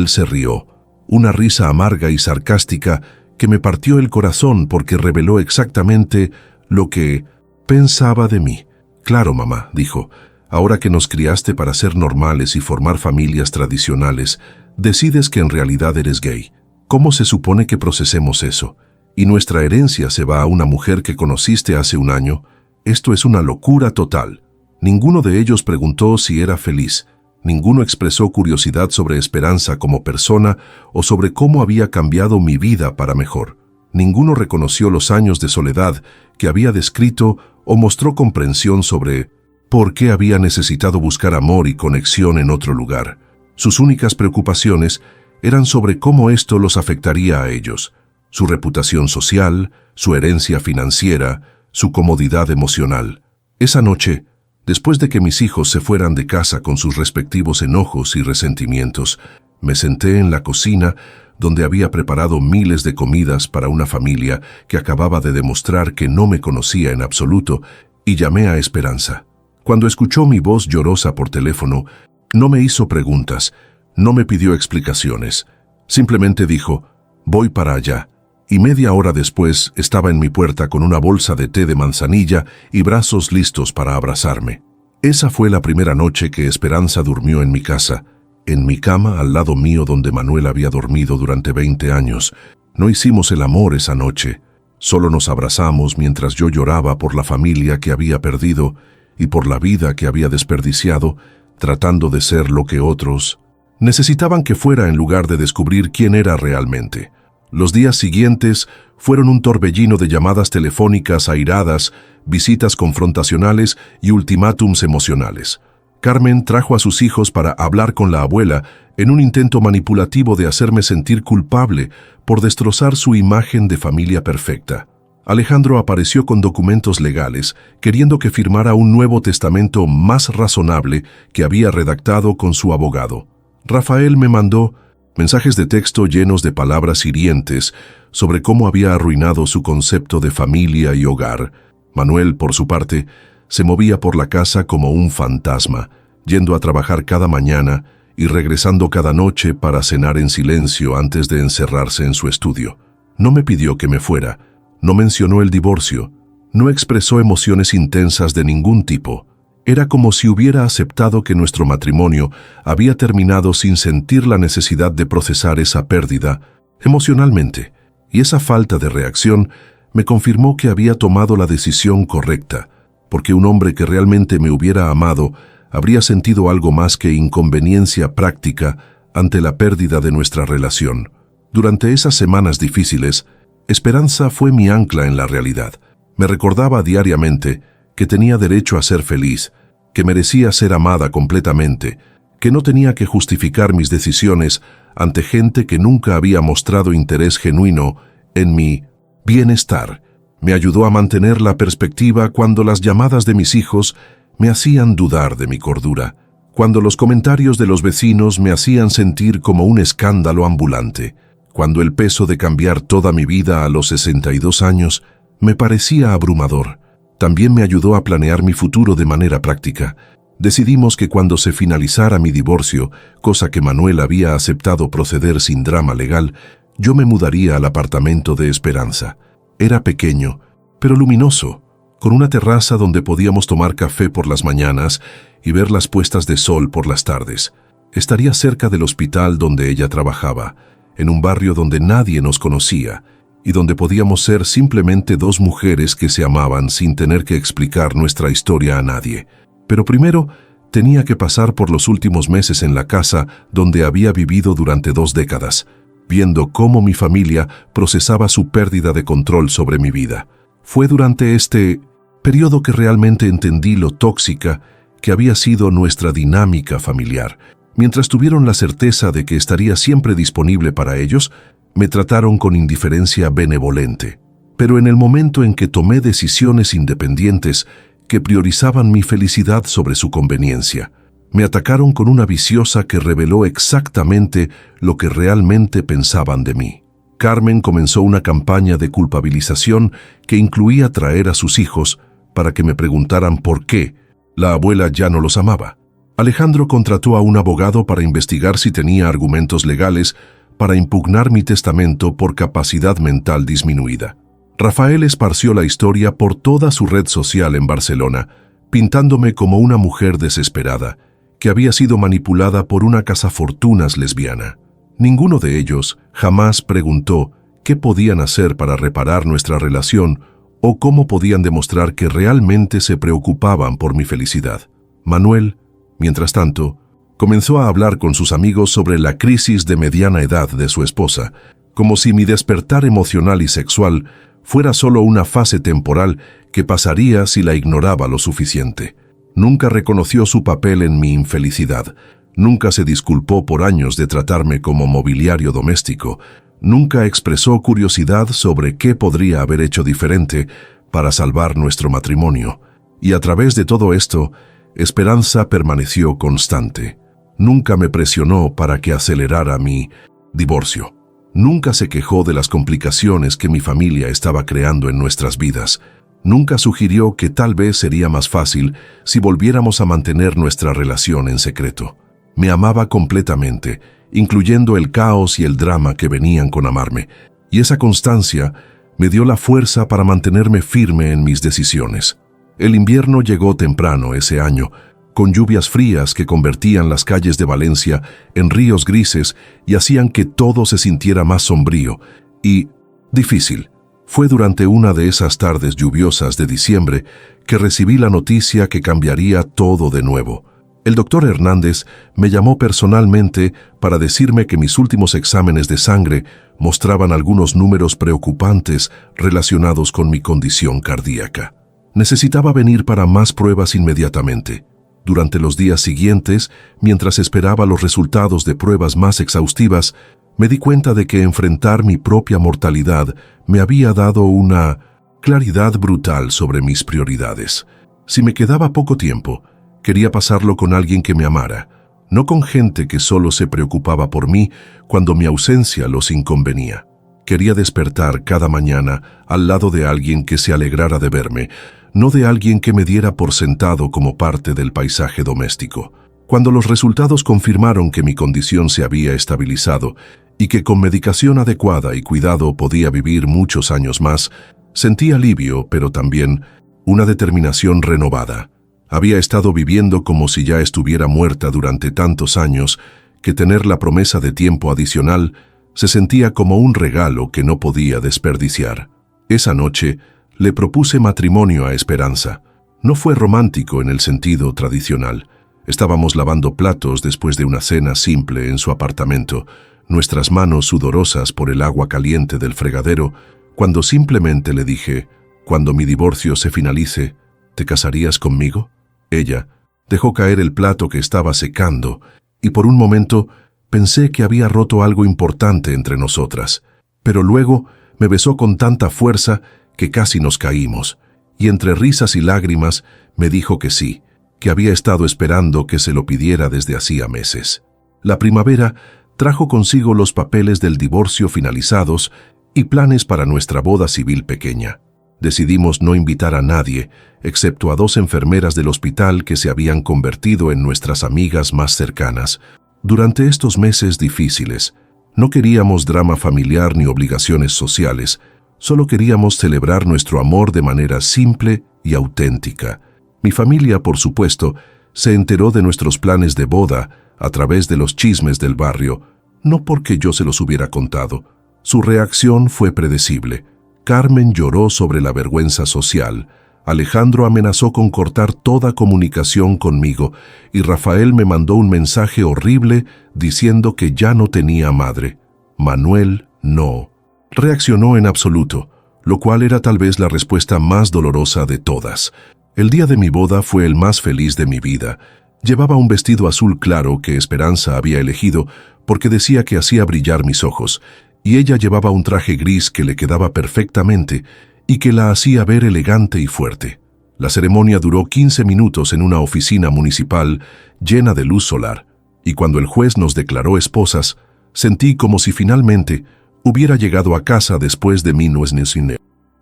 se rió, una risa amarga y sarcástica que me partió el corazón porque reveló exactamente lo que pensaba de mí. «Claro, mamá», dijo, «ahora que nos criaste para ser normales y formar familias tradicionales, decides que en realidad eres gay. ¿Cómo se supone que procesemos eso? Y nuestra herencia se va a una mujer que conociste hace un año. Esto es una locura total». Ninguno de ellos preguntó si era feliz. Ninguno expresó curiosidad sobre Esperanza como persona o sobre cómo había cambiado mi vida para mejor. Ninguno reconoció los años de soledad que había descrito o mostró comprensión sobre por qué había necesitado buscar amor y conexión en otro lugar. Sus únicas preocupaciones eran sobre cómo esto los afectaría a ellos, su reputación social, su herencia financiera, su comodidad emocional. Esa noche, después de que mis hijos se fueran de casa con sus respectivos enojos y resentimientos, me senté en la cocina donde había preparado miles de comidas para una familia que acababa de demostrar que no me conocía en absoluto, y llamé a Esperanza. Cuando escuchó mi voz llorosa por teléfono, no me hizo preguntas, no me pidió explicaciones. Simplemente dijo, «Voy para allá». Y media hora después estaba en mi puerta con una bolsa de té de manzanilla y brazos listos para abrazarme. Esa fue la primera noche que Esperanza durmió en mi casa, en mi cama al lado mío donde Manuel había dormido durante 20 años. No hicimos el amor esa noche, solo nos abrazamos mientras yo lloraba por la familia que había perdido y por la vida que había desperdiciado, tratando de ser lo que otros necesitaban que fuera en lugar de descubrir quién era realmente. Los días siguientes fueron un torbellino de llamadas telefónicas airadas, visitas confrontacionales y ultimátums emocionales. Carmen trajo a sus hijos para hablar con la abuela en un intento manipulativo de hacerme sentir culpable por destrozar su imagen de familia perfecta. Alejandro apareció con documentos legales, queriendo que firmara un nuevo testamento más razonable que había redactado con su abogado. Rafael me mandó mensajes de texto llenos de palabras hirientes sobre cómo había arruinado su concepto de familia y hogar. Manuel, por su parte, se movía por la casa como un fantasma, yendo a trabajar cada mañana y regresando cada noche para cenar en silencio antes de encerrarse en su estudio. No me pidió que me fuera, no mencionó el divorcio, no expresó emociones intensas de ningún tipo. Era como si hubiera aceptado que nuestro matrimonio había terminado sin sentir la necesidad de procesar esa pérdida emocionalmente, y esa falta de reacción me confirmó que había tomado la decisión correcta, porque un hombre que realmente me hubiera amado habría sentido algo más que inconveniencia práctica ante la pérdida de nuestra relación. Durante esas semanas difíciles, Esperanza fue mi ancla en la realidad. Me recordaba diariamente que tenía derecho a ser feliz, que merecía ser amada completamente, que no tenía que justificar mis decisiones ante gente que nunca había mostrado interés genuino en mi bienestar. Me ayudó a mantener la perspectiva cuando las llamadas de mis hijos me hacían dudar de mi cordura, cuando los comentarios de los vecinos me hacían sentir como un escándalo ambulante, cuando el peso de cambiar toda mi vida a los 62 años me parecía abrumador. También me ayudó a planear mi futuro de manera práctica. Decidimos que cuando se finalizara mi divorcio, cosa que Manuel había aceptado proceder sin drama legal, yo me mudaría al apartamento de Esperanza. Era pequeño, pero luminoso, con una terraza donde podíamos tomar café por las mañanas y ver las puestas de sol por las tardes. Estaría cerca del hospital donde ella trabajaba, en un barrio donde nadie nos conocía y donde podíamos ser simplemente dos mujeres que se amaban sin tener que explicar nuestra historia a nadie. Pero primero tenía que pasar por los últimos meses en la casa donde había vivido durante 2 décadas, viendo cómo mi familia procesaba su pérdida de control sobre mi vida. Fue durante este periodo que realmente entendí lo tóxica que había sido nuestra dinámica familiar. Mientras tuvieron la certeza de que estaría siempre disponible para ellos, me trataron con indiferencia benevolente. Pero en el momento en que tomé decisiones independientes que priorizaban mi felicidad sobre su conveniencia, me atacaron con una viciosa que reveló exactamente lo que realmente pensaban de mí. Carmen comenzó una campaña de culpabilización que incluía traer a sus hijos para que me preguntaran por qué la abuela ya no los amaba. Alejandro contrató a un abogado para investigar si tenía argumentos legales para impugnar mi testamento por capacidad mental disminuida. Rafael esparció la historia por toda su red social en Barcelona, pintándome como una mujer desesperada, que había sido manipulada por una cazafortunas lesbiana. Ninguno de ellos jamás preguntó qué podían hacer para reparar nuestra relación o cómo podían demostrar que realmente se preocupaban por mi felicidad. Manuel, mientras tanto, comenzó a hablar con sus amigos sobre la crisis de mediana edad de su esposa, como si mi despertar emocional y sexual fuera solo una fase temporal que pasaría si la ignoraba lo suficiente. Nunca reconoció su papel en mi infelicidad, nunca se disculpó por años de tratarme como mobiliario doméstico, nunca expresó curiosidad sobre qué podría haber hecho diferente para salvar nuestro matrimonio. Y a través de todo esto, Esperanza permaneció constante. Nunca me presionó para que acelerara mi divorcio. Nunca se quejó de las complicaciones que mi familia estaba creando en nuestras vidas. Nunca sugirió que tal vez sería más fácil si volviéramos a mantener nuestra relación en secreto. Me amaba completamente, incluyendo el caos y el drama que venían con amarme, y esa constancia me dio la fuerza para mantenerme firme en mis decisiones. El invierno llegó temprano ese año, con lluvias frías que convertían las calles de Valencia en ríos grises y hacían que todo se sintiera más sombrío y difícil. Fue durante una de esas tardes lluviosas de diciembre que recibí la noticia que cambiaría todo de nuevo. El doctor Hernández me llamó personalmente para decirme que mis últimos exámenes de sangre mostraban algunos números preocupantes relacionados con mi condición cardíaca. Necesitaba venir para más pruebas inmediatamente. Durante los días siguientes, mientras esperaba los resultados de pruebas más exhaustivas, me di cuenta de que enfrentar mi propia mortalidad me había dado una claridad brutal sobre mis prioridades. Si me quedaba poco tiempo, quería pasarlo con alguien que me amara, no con gente que solo se preocupaba por mí cuando mi ausencia los inconvenía. Quería despertar cada mañana al lado de alguien que se alegrara de verme, no de alguien que me diera por sentado como parte del paisaje doméstico. Cuando los resultados confirmaron que mi condición se había estabilizado y que con medicación adecuada y cuidado podía vivir muchos años más, sentí alivio, pero también una determinación renovada. Había estado viviendo como si ya estuviera muerta durante tantos años que tener la promesa de tiempo adicional se sentía como un regalo que no podía desperdiciar. Esa noche le propuse matrimonio a Esperanza. No fue romántico en el sentido tradicional. Estábamos lavando platos después de una cena simple en su apartamento, nuestras manos sudorosas por el agua caliente del fregadero, cuando simplemente le dije: «Cuando mi divorcio se finalice, ¿te casarías conmigo?». Ella dejó caer el plato que estaba secando y por un momento pensé que había roto algo importante entre nosotras, pero luego me besó con tanta fuerza que casi nos caímos, y entre risas y lágrimas me dijo que sí, que había estado esperando que se lo pidiera desde hacía meses. La primavera trajo consigo los papeles del divorcio finalizados y planes para nuestra boda civil pequeña. Decidimos no invitar a nadie, excepto a 2 enfermeras del hospital que se habían convertido en nuestras amigas más cercanas. Durante estos meses difíciles, no queríamos drama familiar ni obligaciones sociales, solo queríamos celebrar nuestro amor de manera simple y auténtica. Mi familia, por supuesto, se enteró de nuestros planes de boda a través de los chismes del barrio, no porque yo se los hubiera contado. Su reacción fue predecible. Carmen lloró sobre la vergüenza social, Alejandro amenazó con cortar toda comunicación conmigo y Rafael me mandó un mensaje horrible diciendo que ya no tenía madre. Manuel no reaccionó en absoluto, lo cual era tal vez la respuesta más dolorosa de todas. El día de mi boda fue el más feliz de mi vida. Llevaba un vestido azul claro que Esperanza había elegido porque decía que hacía brillar mis ojos, y ella llevaba un traje gris que le quedaba perfectamente y que la hacía ver elegante y fuerte. La ceremonia duró 15 minutos en una oficina municipal llena de luz solar, y cuando el juez nos declaró esposas, sentí como si finalmente hubiera llegado a casa después de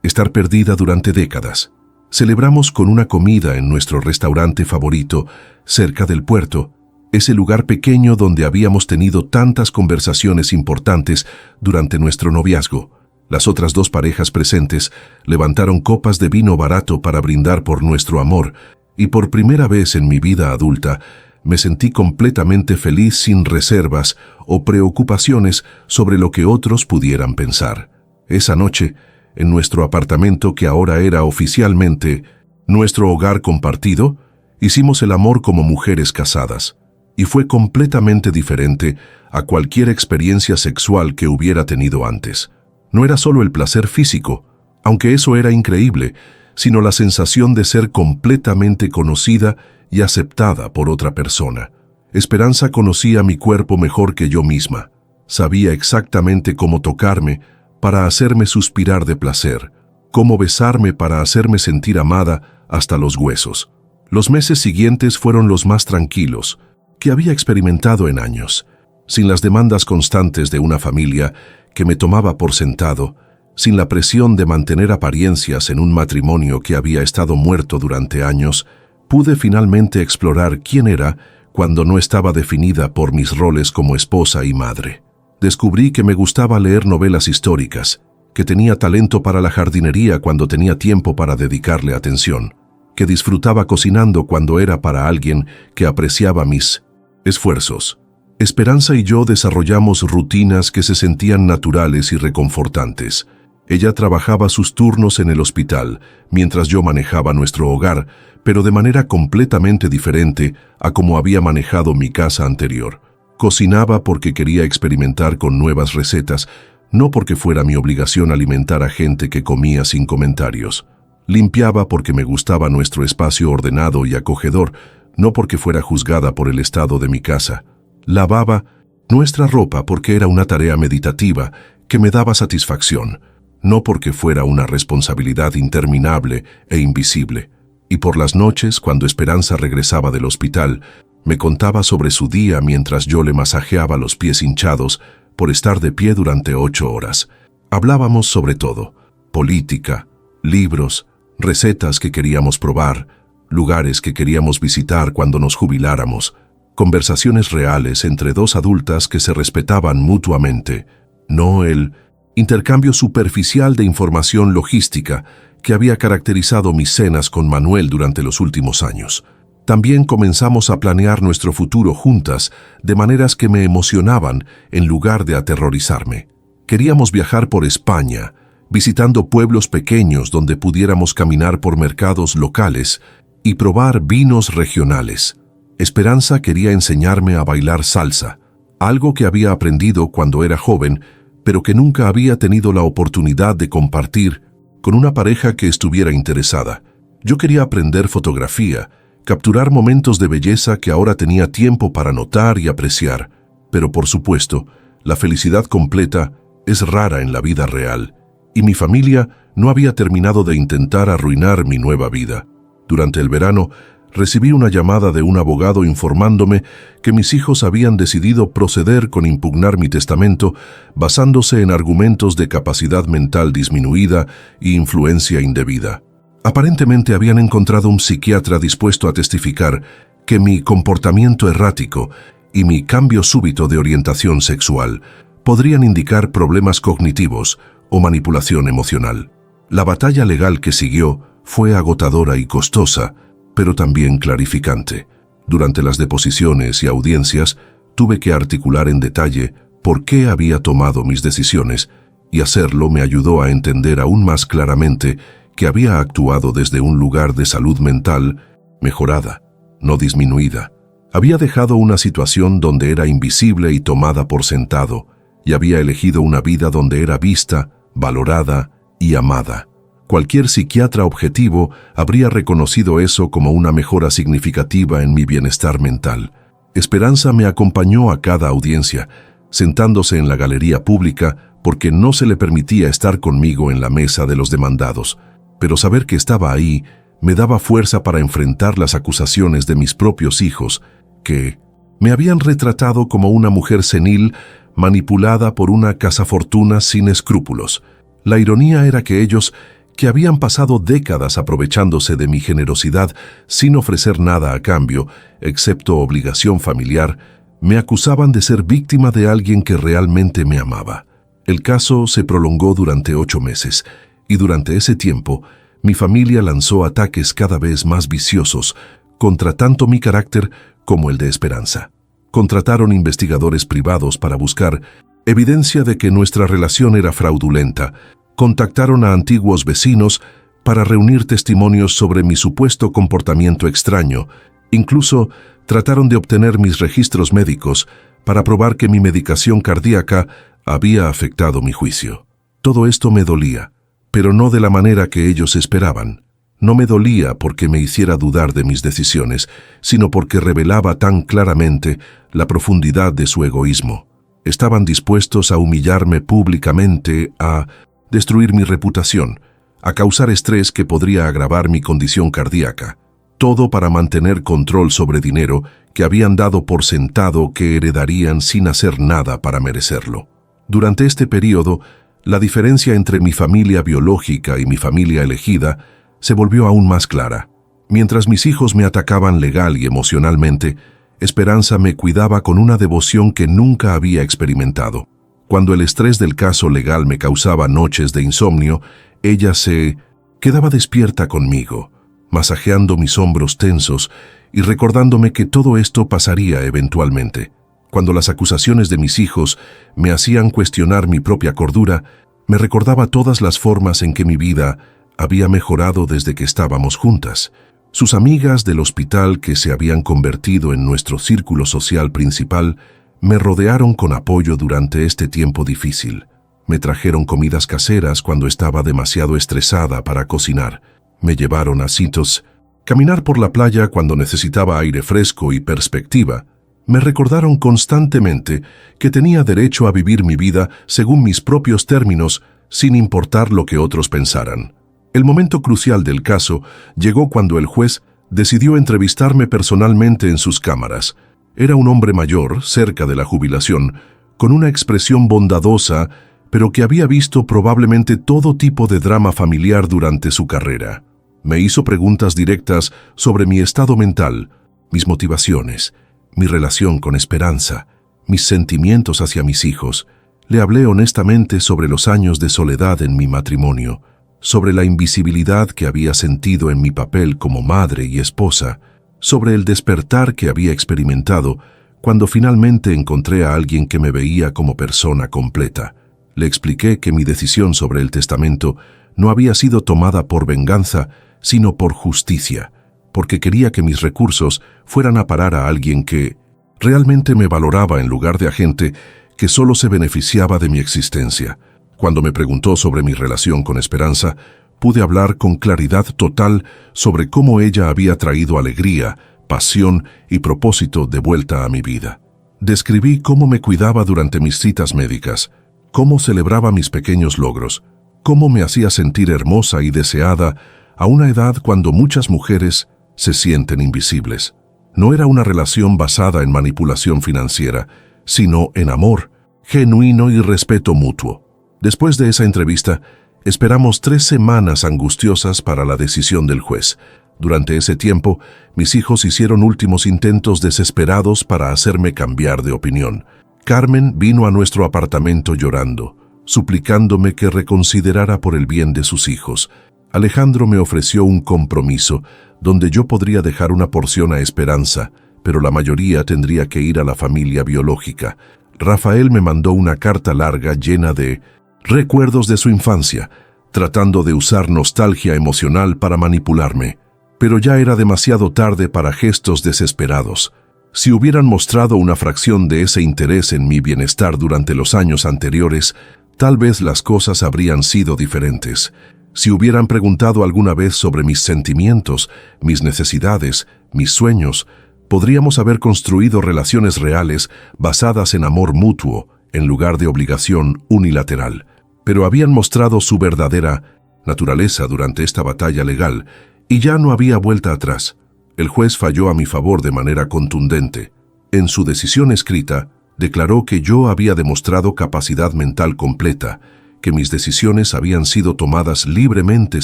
estar perdida durante décadas. Celebramos con una comida en nuestro restaurante favorito, cerca del puerto, ese lugar pequeño donde habíamos tenido tantas conversaciones importantes durante nuestro noviazgo. Las otras dos parejas presentes levantaron copas de vino barato para brindar por nuestro amor, y por primera vez en mi vida adulta me sentí completamente feliz sin reservas o preocupaciones sobre lo que otros pudieran pensar. Esa noche, en nuestro apartamento que ahora era oficialmente nuestro hogar compartido, hicimos el amor como mujeres casadas, y fue completamente diferente a cualquier experiencia sexual que hubiera tenido antes. No era solo el placer físico, aunque eso era increíble, sino la sensación de ser completamente conocida y aceptada por otra persona. Esperanza conocía mi cuerpo mejor que yo misma. Sabía exactamente cómo tocarme para hacerme suspirar de placer, cómo besarme para hacerme sentir amada hasta los huesos. Los meses siguientes fueron los más tranquilos que había experimentado en años, sin las demandas constantes de una familia que me tomaba por sentado, sin la presión de mantener apariencias en un matrimonio que había estado muerto durante años. Pude finalmente explorar quién era cuando no estaba definida por mis roles como esposa y madre. Descubrí que me gustaba leer novelas históricas, que tenía talento para la jardinería cuando tenía tiempo para dedicarle atención, que disfrutaba cocinando cuando era para alguien que apreciaba mis esfuerzos. Esperanza y yo desarrollamos rutinas que se sentían naturales y reconfortantes. Ella trabajaba sus turnos en el hospital, mientras yo manejaba nuestro hogar, pero de manera completamente diferente a como había manejado mi casa anterior. Cocinaba porque quería experimentar con nuevas recetas, no porque fuera mi obligación alimentar a gente que comía sin comentarios. Limpiaba porque me gustaba nuestro espacio ordenado y acogedor, no porque fuera juzgada por el estado de mi casa. Lavaba nuestra ropa porque era una tarea meditativa que me daba satisfacción, no porque fuera una responsabilidad interminable e invisible. Y por las noches, cuando Esperanza regresaba del hospital, me contaba sobre su día mientras yo le masajeaba los pies hinchados por estar de pie durante 8 horas. Hablábamos sobre todo: política, libros, recetas que queríamos probar, lugares que queríamos visitar cuando nos jubiláramos, conversaciones reales entre dos adultas que se respetaban mutuamente, no el intercambio superficial de información logística que había caracterizado mis cenas con Manuel durante los últimos años. También comenzamos a planear nuestro futuro juntas de maneras que me emocionaban en lugar de aterrorizarme. Queríamos viajar por España, visitando pueblos pequeños donde pudiéramos caminar por mercados locales y probar vinos regionales. Esperanza quería enseñarme a bailar salsa, algo que había aprendido cuando era joven, pero que nunca había tenido la oportunidad de compartir con una pareja que estuviera interesada. Yo quería aprender fotografía, capturar momentos de belleza que ahora tenía tiempo para notar y apreciar, pero por supuesto, la felicidad completa es rara en la vida real, y mi familia no había terminado de intentar arruinar mi nueva vida. Durante el verano, recibí una llamada de un abogado informándome que mis hijos habían decidido proceder con impugnar mi testamento basándose en argumentos de capacidad mental disminuida e influencia indebida. Aparentemente habían encontrado un psiquiatra dispuesto a testificar que mi comportamiento errático y mi cambio súbito de orientación sexual podrían indicar problemas cognitivos o manipulación emocional. La batalla legal que siguió fue agotadora y costosa, pero también clarificante. Durante las deposiciones y audiencias, tuve que articular en detalle por qué había tomado mis decisiones, y hacerlo me ayudó a entender aún más claramente que había actuado desde un lugar de salud mental mejorada, no disminuida. Había dejado una situación donde era invisible y tomada por sentado, y había elegido una vida donde era vista, valorada y amada. Cualquier psiquiatra objetivo habría reconocido eso como una mejora significativa en mi bienestar mental. Esperanza me acompañó a cada audiencia, sentándose en la galería pública porque no se le permitía estar conmigo en la mesa de los demandados, pero saber que estaba ahí me daba fuerza para enfrentar las acusaciones de mis propios hijos, que me habían retratado como una mujer senil manipulada por una cazafortunas sin escrúpulos. La ironía era que ellos, que habían pasado décadas aprovechándose de mi generosidad sin ofrecer nada a cambio, excepto obligación familiar, me acusaban de ser víctima de alguien que realmente me amaba. El caso se prolongó durante 8 meses, y durante ese tiempo, mi familia lanzó ataques cada vez más viciosos contra tanto mi carácter como el de Esperanza. Contrataron investigadores privados para buscar evidencia de que nuestra relación era fraudulenta. Contactaron a antiguos vecinos para reunir testimonios sobre mi supuesto comportamiento extraño. Incluso trataron de obtener mis registros médicos para probar que mi medicación cardíaca había afectado mi juicio. Todo esto me dolía, pero no de la manera que ellos esperaban. No me dolía porque me hiciera dudar de mis decisiones, sino porque revelaba tan claramente la profundidad de su egoísmo. Estaban dispuestos a humillarme públicamente, a destruir mi reputación, a causar estrés que podría agravar mi condición cardíaca. Todo para mantener control sobre dinero que habían dado por sentado que heredarían sin hacer nada para merecerlo. Durante este periodo, la diferencia entre mi familia biológica y mi familia elegida se volvió aún más clara. Mientras mis hijos me atacaban legal y emocionalmente, Esperanza me cuidaba con una devoción que nunca había experimentado. Cuando el estrés del caso legal me causaba noches de insomnio, ella se quedaba despierta conmigo, masajeando mis hombros tensos y recordándome que todo esto pasaría eventualmente. Cuando las acusaciones de mis hijos me hacían cuestionar mi propia cordura, me recordaba todas las formas en que mi vida había mejorado desde que estábamos juntas. Sus amigas del hospital, que se habían convertido en nuestro círculo social principal, me rodearon con apoyo durante este tiempo difícil. Me trajeron comidas caseras cuando estaba demasiado estresada para cocinar. Me llevaron a sitios, caminar por la playa cuando necesitaba aire fresco y perspectiva. Me recordaron constantemente que tenía derecho a vivir mi vida según mis propios términos, sin importar lo que otros pensaran. El momento crucial del caso llegó cuando el juez decidió entrevistarme personalmente en sus cámaras. Era un hombre mayor, cerca de la jubilación, con una expresión bondadosa, pero que había visto probablemente todo tipo de drama familiar durante su carrera. Me hizo preguntas directas sobre mi estado mental, mis motivaciones, mi relación con Esperanza, mis sentimientos hacia mis hijos. Le hablé honestamente sobre los años de soledad en mi matrimonio, sobre la invisibilidad que había sentido en mi papel como madre y esposa, sobre el despertar que había experimentado cuando finalmente encontré a alguien que me veía como persona completa. Le expliqué que mi decisión sobre el testamento no había sido tomada por venganza, sino por justicia, porque quería que mis recursos fueran a parar a alguien que realmente me valoraba en lugar de a gente que solo se beneficiaba de mi existencia. Cuando me preguntó sobre mi relación con Esperanza, pude hablar con claridad total sobre cómo ella había traído alegría, pasión y propósito de vuelta a mi vida. Describí cómo me cuidaba durante mis citas médicas, cómo celebraba mis pequeños logros, cómo me hacía sentir hermosa y deseada a una edad cuando muchas mujeres se sienten invisibles. No era una relación basada en manipulación financiera, sino en amor, genuino y respeto mutuo. Después de esa entrevista, esperamos 3 semanas angustiosas para la decisión del juez. Durante ese tiempo, mis hijos hicieron últimos intentos desesperados para hacerme cambiar de opinión. Carmen vino a nuestro apartamento llorando, suplicándome que reconsiderara por el bien de sus hijos. Alejandro me ofreció un compromiso donde yo podría dejar una porción a Esperanza, pero la mayoría tendría que ir a la familia biológica. Rafael me mandó una carta larga llena de recuerdos de su infancia, tratando de usar nostalgia emocional para manipularme. Pero ya era demasiado tarde para gestos desesperados. Si hubieran mostrado una fracción de ese interés en mi bienestar durante los años anteriores, tal vez las cosas habrían sido diferentes. Si hubieran preguntado alguna vez sobre mis sentimientos, mis necesidades, mis sueños, podríamos haber construido relaciones reales basadas en amor mutuo, en lugar de obligación unilateral. Pero habían mostrado su verdadera naturaleza durante esta batalla legal, y ya no había vuelta atrás. El juez falló a mi favor de manera contundente. En su decisión escrita, declaró que yo había demostrado capacidad mental completa, que mis decisiones habían sido tomadas libremente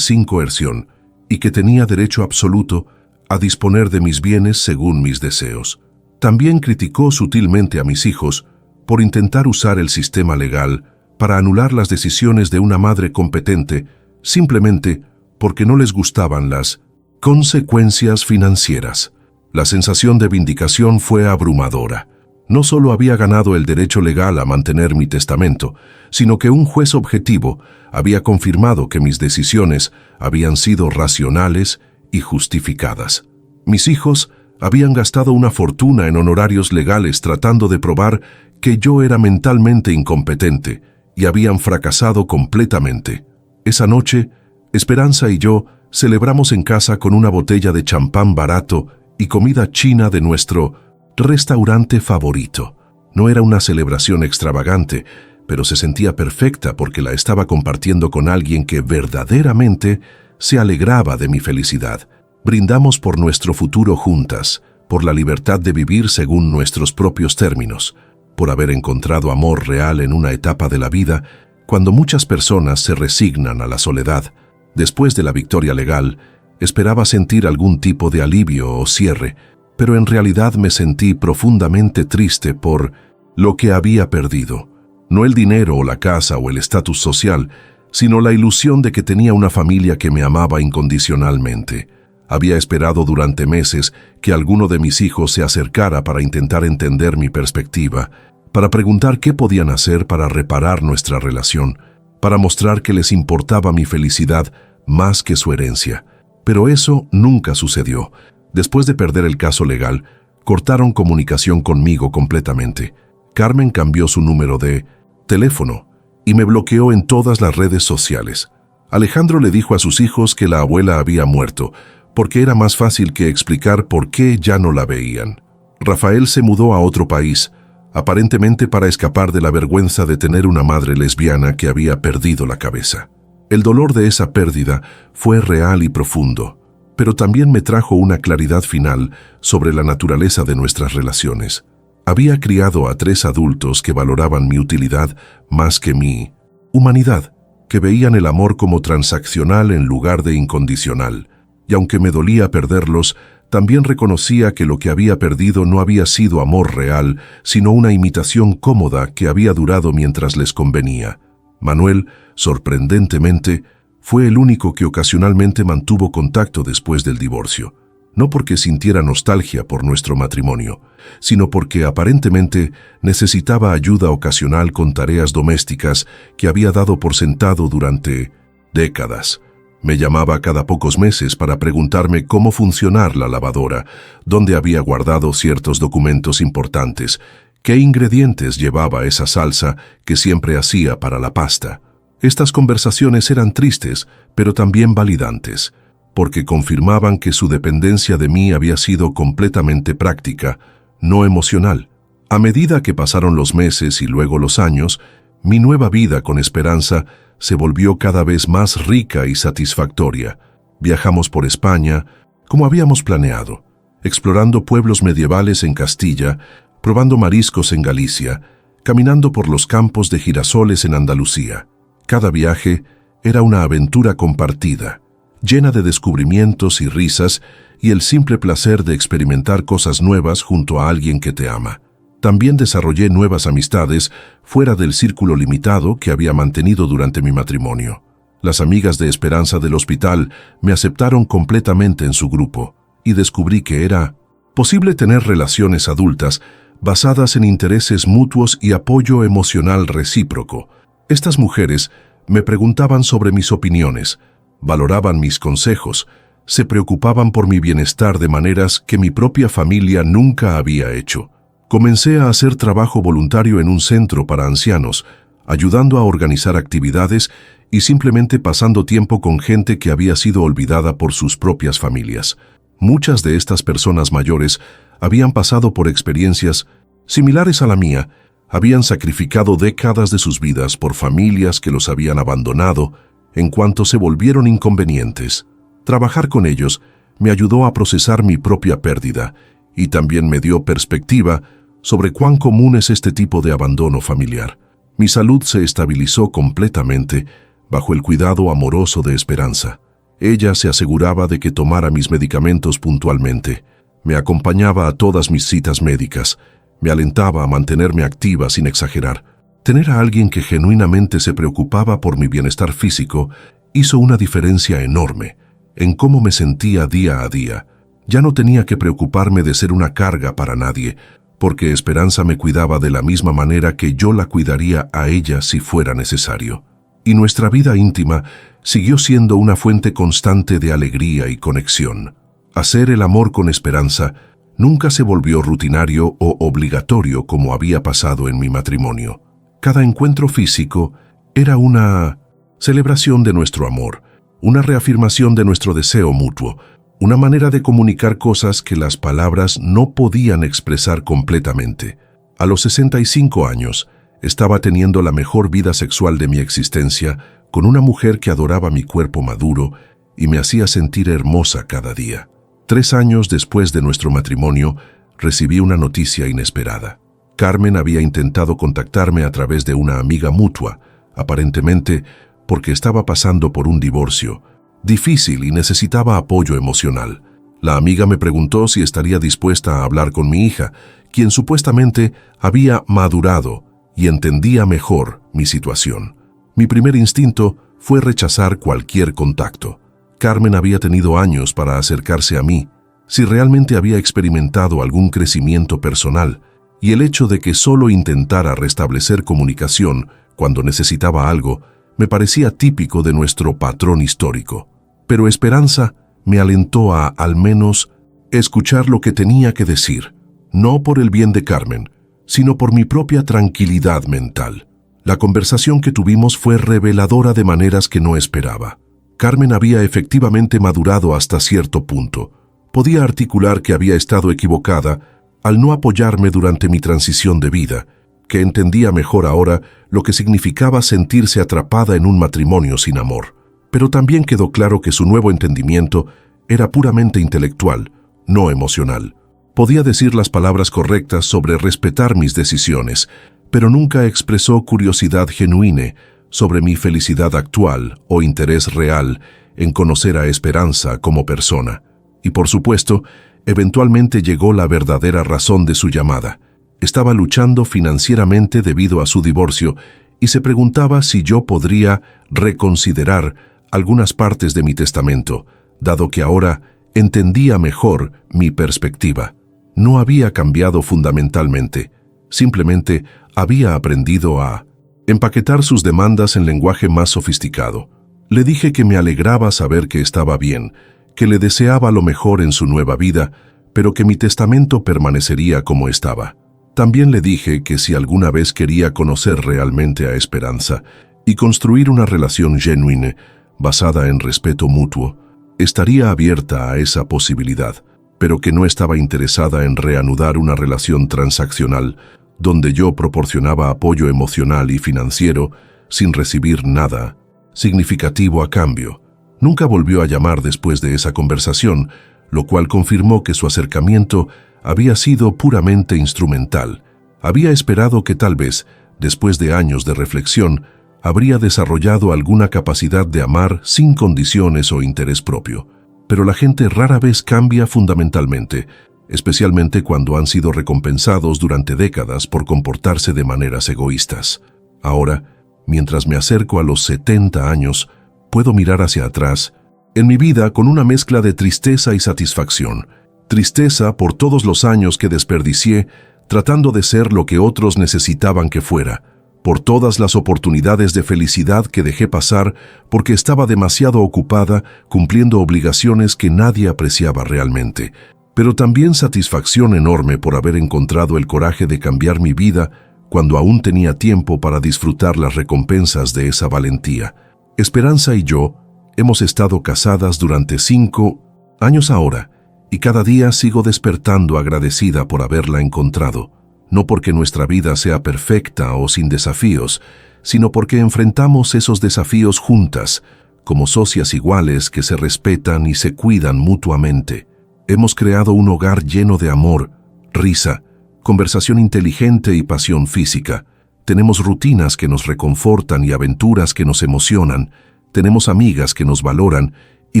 sin coerción, y que tenía derecho absoluto a disponer de mis bienes según mis deseos. También criticó sutilmente a mis hijos por intentar usar el sistema legal para anular las decisiones de una madre competente simplemente porque no les gustaban las consecuencias financieras. La sensación de vindicación fue abrumadora. No solo había ganado el derecho legal a mantener mi testamento, sino que un juez objetivo había confirmado que mis decisiones habían sido racionales y justificadas. Mis hijos habían gastado una fortuna en honorarios legales tratando de probar que yo era mentalmente incompetente y habían fracasado completamente. Esa noche, Esperanza y yo celebramos en casa con una botella de champán barato y comida china de nuestro restaurante favorito. No era una celebración extravagante, pero se sentía perfecta porque la estaba compartiendo con alguien que verdaderamente se alegraba de mi felicidad. Brindamos por nuestro futuro juntas, por la libertad de vivir según nuestros propios términos, por haber encontrado amor real en una etapa de la vida cuando muchas personas se resignan a la soledad. Después de la victoria legal, esperaba sentir algún tipo de alivio o cierre, pero en realidad me sentí profundamente triste por lo que había perdido. No el dinero o la casa o el estatus social, sino la ilusión de que tenía una familia que me amaba incondicionalmente. Había esperado durante meses que alguno de mis hijos se acercara para intentar entender mi perspectiva, para preguntar qué podían hacer para reparar nuestra relación, para mostrar que les importaba mi felicidad más que su herencia. Pero eso nunca sucedió. Después de perder el caso legal, cortaron comunicación conmigo completamente. Carmen cambió su número de teléfono y me bloqueó en todas las redes sociales. Alejandro le dijo a sus hijos que la abuela había muerto, porque era más fácil que explicar por qué ya no la veían. Rafael se mudó a otro país, aparentemente para escapar de la vergüenza de tener una madre lesbiana que había perdido la cabeza. El dolor de esa pérdida fue real y profundo, pero también me trajo una claridad final sobre la naturaleza de nuestras relaciones. Había criado a 3 adultos que valoraban mi utilidad más que mi humanidad, que veían el amor como transaccional en lugar de incondicional, y aunque me dolía perderlos, también reconocía que lo que había perdido no había sido amor real, sino una imitación cómoda que había durado mientras les convenía. Manuel, sorprendentemente, fue el único que ocasionalmente mantuvo contacto después del divorcio, no porque sintiera nostalgia por nuestro matrimonio, sino porque aparentemente necesitaba ayuda ocasional con tareas domésticas que había dado por sentado durante décadas. Me llamaba cada pocos meses para preguntarme cómo funcionar la lavadora, dónde había guardado ciertos documentos importantes, qué ingredientes llevaba esa salsa que siempre hacía para la pasta. Estas conversaciones eran tristes, pero también validantes, porque confirmaban que su dependencia de mí había sido completamente práctica, no emocional. A medida que pasaron los meses y luego los años, mi nueva vida con Esperanza se volvió cada vez más rica y satisfactoria. Viajamos por España, como habíamos planeado, explorando pueblos medievales en Castilla, probando mariscos en Galicia, caminando por los campos de girasoles en Andalucía. Cada viaje era una aventura compartida, llena de descubrimientos y risas y el simple placer de experimentar cosas nuevas junto a alguien que te ama. También desarrollé nuevas amistades fuera del círculo limitado que había mantenido durante mi matrimonio. Las amigas de Esperanza del hospital me aceptaron completamente en su grupo y descubrí que era Posible tener relaciones adultas basadas en intereses mutuos y apoyo emocional recíproco. Estas mujeres me preguntaban sobre mis opiniones, valoraban mis consejos, se preocupaban por mi bienestar de maneras que mi propia familia nunca había hecho. Comencé a hacer trabajo voluntario en un centro para ancianos, ayudando a organizar actividades y simplemente pasando tiempo con gente que había sido olvidada por sus propias familias. Muchas de estas personas mayores habían pasado por experiencias similares a la mía, habían sacrificado décadas de sus vidas por familias que los habían abandonado en cuanto se volvieron inconvenientes. Trabajar con ellos me ayudó a procesar mi propia pérdida y también me dio perspectiva sobre cuán común es este tipo de abandono familiar. Mi salud se estabilizó completamente bajo el cuidado amoroso de Esperanza. Ella se aseguraba de que tomara mis medicamentos puntualmente, me acompañaba a todas mis citas médicas, me alentaba a mantenerme activa sin exagerar. Tener a alguien que genuinamente se preocupaba por mi bienestar físico hizo una diferencia enorme en cómo me sentía día a día. Ya no tenía que preocuparme de ser una carga para nadie, porque Esperanza me cuidaba de la misma manera que yo la cuidaría a ella si fuera necesario. Y nuestra vida íntima siguió siendo una fuente constante de alegría y conexión. Hacer el amor con Esperanza nunca se volvió rutinario o obligatorio como había pasado en mi matrimonio. Cada encuentro físico era una celebración de nuestro amor, una reafirmación de nuestro deseo mutuo, una manera de comunicar cosas que las palabras no podían expresar completamente. A los 65 años, estaba teniendo la mejor vida sexual de mi existencia con una mujer que adoraba mi cuerpo maduro y me hacía sentir hermosa cada día. 3 años después de nuestro matrimonio, recibí una noticia inesperada. Carmen había intentado contactarme a través de una amiga mutua, aparentemente porque estaba pasando por un divorcio difícil y necesitaba apoyo emocional. La amiga me preguntó si estaría dispuesta a hablar con mi hija, quien supuestamente había madurado y entendía mejor mi situación. Mi primer instinto fue rechazar cualquier contacto. Carmen había tenido años para acercarse a mí, si realmente había experimentado algún crecimiento personal, y el hecho de que solo intentara restablecer comunicación cuando necesitaba algo me parecía típico de nuestro patrón histórico. Pero Esperanza me alentó a, al menos, escuchar lo que tenía que decir, no por el bien de Carmen, sino por mi propia tranquilidad mental. La conversación que tuvimos fue reveladora de maneras que no esperaba. Carmen había efectivamente madurado hasta cierto punto. Podía articular que había estado equivocada al no apoyarme durante mi transición de vida, que entendía mejor ahora lo que significaba sentirse atrapada en un matrimonio sin amor. Pero también quedó claro que su nuevo entendimiento era puramente intelectual, no emocional. Podía decir las palabras correctas sobre respetar mis decisiones, pero nunca expresó curiosidad genuina sobre mi felicidad actual o interés real en conocer a Esperanza como persona. Y por supuesto, eventualmente llegó la verdadera razón de su llamada. Estaba luchando financieramente debido a su divorcio y se preguntaba si yo podría reconsiderar algunas partes de mi testamento, dado que ahora entendía mejor mi perspectiva. No había cambiado fundamentalmente, simplemente había aprendido a empaquetar sus demandas en lenguaje más sofisticado. Le dije que me alegraba saber que estaba bien, que le deseaba lo mejor en su nueva vida, pero que mi testamento permanecería como estaba. También le dije que si alguna vez quería conocer realmente a Esperanza y construir una relación genuina, basada en respeto mutuo, estaría abierta a esa posibilidad, pero que no estaba interesada en reanudar una relación transaccional donde yo proporcionaba apoyo emocional y financiero sin recibir nada significativo a cambio. Nunca volvió a llamar después de esa conversación, lo cual confirmó que su acercamiento había sido puramente instrumental. Había esperado que tal vez, después de años de reflexión, habría desarrollado alguna capacidad de amar sin condiciones o interés propio. Pero la gente rara vez cambia fundamentalmente, especialmente cuando han sido recompensados durante décadas por comportarse de maneras egoístas. Ahora, mientras me acerco a los 70 años, puedo mirar hacia atrás, en mi vida con una mezcla de tristeza y satisfacción. tristeza por todos los años que desperdicié tratando de ser lo que otros necesitaban que fuera, por todas las oportunidades de felicidad que dejé pasar porque estaba demasiado ocupada cumpliendo obligaciones que nadie apreciaba realmente, pero también satisfacción enorme por haber encontrado el coraje de cambiar mi vida cuando aún tenía tiempo para disfrutar las recompensas de esa valentía. Esperanza y yo hemos estado casadas durante 5 años ahora, y cada día sigo despertando agradecida por haberla encontrado, no porque nuestra vida sea perfecta o sin desafíos, sino porque enfrentamos esos desafíos juntas, como socias iguales que se respetan y se cuidan mutuamente. Hemos creado un hogar lleno de amor, risa, conversación inteligente y pasión física. Tenemos rutinas que nos reconfortan y aventuras que nos emocionan. Tenemos amigas que nos valoran y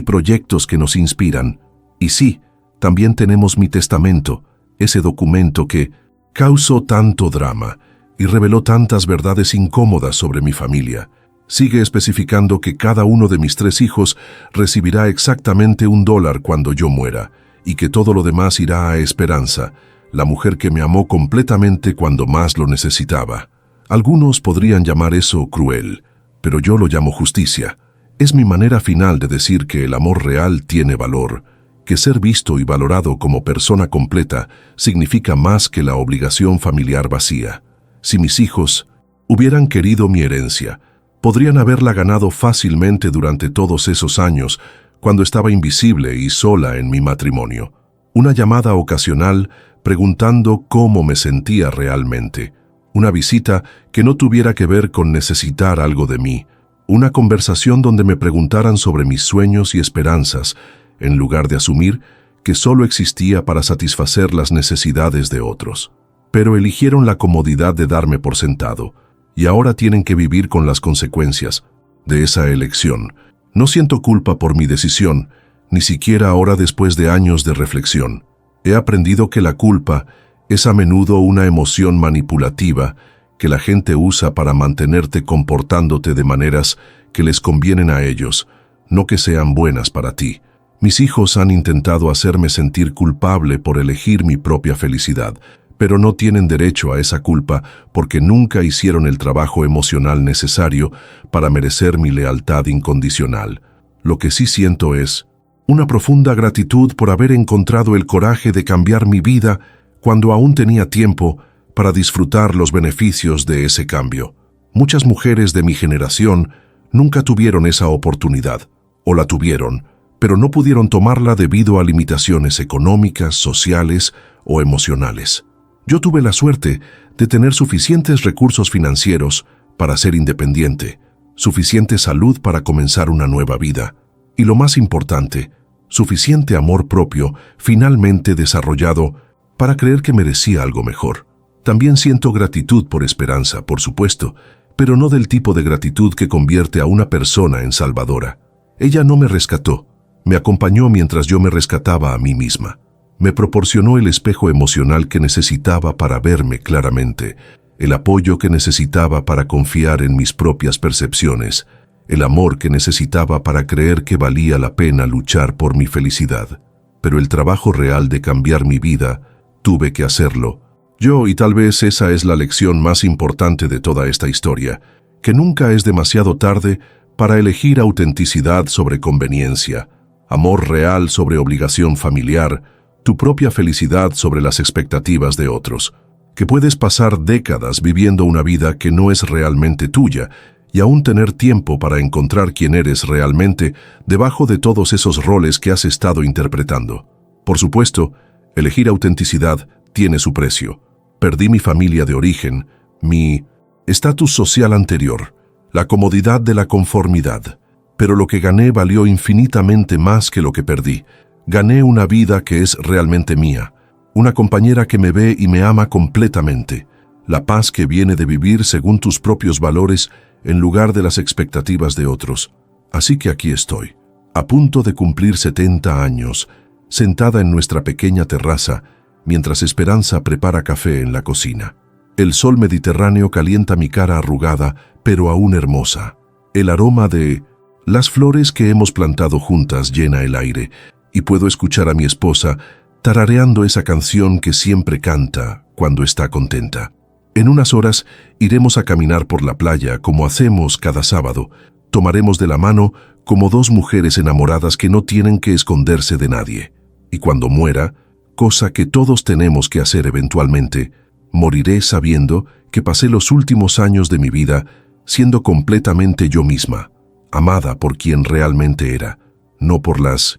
proyectos que nos inspiran. Y sí, también tenemos mi testamento, ese documento que causó tanto drama y reveló tantas verdades incómodas sobre mi familia. Sigue especificando que cada uno de mis 3 hijos recibirá exactamente $1 cuando yo muera, y que todo lo demás irá a Esperanza, la mujer que me amó completamente cuando más lo necesitaba. Algunos podrían llamar eso cruel, pero yo lo llamo justicia. Es mi manera final de decir que el amor real tiene valor, que ser visto y valorado como persona completa significa más que la obligación familiar vacía. Si mis hijos hubieran querido mi herencia, podrían haberla ganado fácilmente durante todos esos años, cuando estaba invisible y sola en mi matrimonio. Una llamada ocasional preguntando cómo me sentía realmente. Una visita que no tuviera que ver con necesitar algo de mí. Una conversación donde me preguntaran sobre mis sueños y esperanzas, en lugar de asumir que solo existía para satisfacer las necesidades de otros. Pero eligieron la comodidad de darme por sentado, y ahora tienen que vivir con las consecuencias de esa elección. No siento culpa por mi decisión, ni siquiera ahora después de años de reflexión. He aprendido que la culpa es a menudo una emoción manipulativa que la gente usa para mantenerte comportándote de maneras que les convienen a ellos, no que sean buenas para ti. Mis hijos han intentado hacerme sentir culpable por elegir mi propia felicidad, pero no tienen derecho a esa culpa porque nunca hicieron el trabajo emocional necesario para merecer mi lealtad incondicional. Lo que sí siento es una profunda gratitud por haber encontrado el coraje de cambiar mi vida cuando aún tenía tiempo para disfrutar los beneficios de ese cambio. Muchas mujeres de mi generación nunca tuvieron esa oportunidad, o la tuvieron, pero no pudieron tomarla debido a limitaciones económicas, sociales o emocionales. Yo tuve la suerte de tener suficientes recursos financieros para ser independiente, suficiente salud para comenzar una nueva vida, y lo más importante, suficiente amor propio finalmente desarrollado para creer que merecía algo mejor. También siento gratitud por Esperanza, por supuesto, pero no del tipo de gratitud que convierte a una persona en salvadora. Ella no me rescató, me acompañó mientras yo me rescataba a mí misma. Me proporcionó el espejo emocional que necesitaba para verme claramente, el apoyo que necesitaba para confiar en mis propias percepciones, el amor que necesitaba para creer que valía la pena luchar por mi felicidad. Pero el trabajo real de cambiar mi vida, tuve que hacerlo. Yo, y tal vez esa es la lección más importante de toda esta historia, que nunca es demasiado tarde para elegir autenticidad sobre conveniencia, amor real sobre obligación familiar, tu propia felicidad sobre las expectativas de otros, que puedes pasar décadas viviendo una vida que no es realmente tuya y aún tener tiempo para encontrar quién eres realmente debajo de todos esos roles que has estado interpretando. Por supuesto, elegir autenticidad tiene su precio. Perdí mi familia de origen, mi estatus social anterior, la comodidad de la conformidad, pero lo que gané valió infinitamente más que lo que perdí. Gané una vida que es realmente mía, una compañera que me ve y me ama completamente, la paz que viene de vivir según tus propios valores en lugar de las expectativas de otros. Así que aquí estoy, a punto de cumplir 70 años, sentada en nuestra pequeña terraza, mientras Esperanza prepara café en la cocina. El sol mediterráneo calienta mi cara arrugada, pero aún hermosa. El aroma de las flores que hemos plantado juntas llena el aire, y puedo escuchar a mi esposa tarareando esa canción que siempre canta cuando está contenta. En unas horas iremos a caminar por la playa como hacemos cada sábado. Tomaremos de la mano como dos mujeres enamoradas que no tienen que esconderse de nadie. Y cuando muera, cosa que todos tenemos que hacer eventualmente, moriré sabiendo que pasé los últimos años de mi vida siendo completamente yo misma, amada por quien realmente era, no por las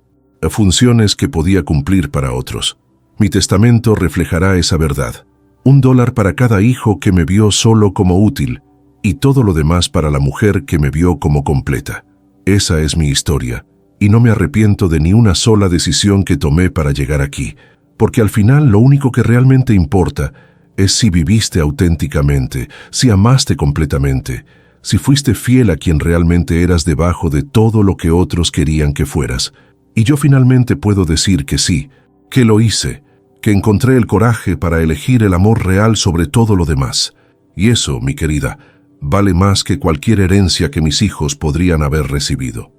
funciones que podía cumplir para otros. Mi testamento reflejará esa verdad. $1 para cada hijo que me vio solo como útil y todo lo demás para la mujer que me vio como completa. Esa es mi historia y no me arrepiento de ni una sola decisión que tomé para llegar aquí, porque al final lo único que realmente importa es si viviste auténticamente, si amaste completamente, si fuiste fiel a quien realmente eras debajo de todo lo que otros querían que fueras. Y yo finalmente puedo decir que sí, que lo hice, que encontré el coraje para elegir el amor real sobre todo lo demás. Y eso, mi querida, vale más que cualquier herencia que mis hijos podrían haber recibido.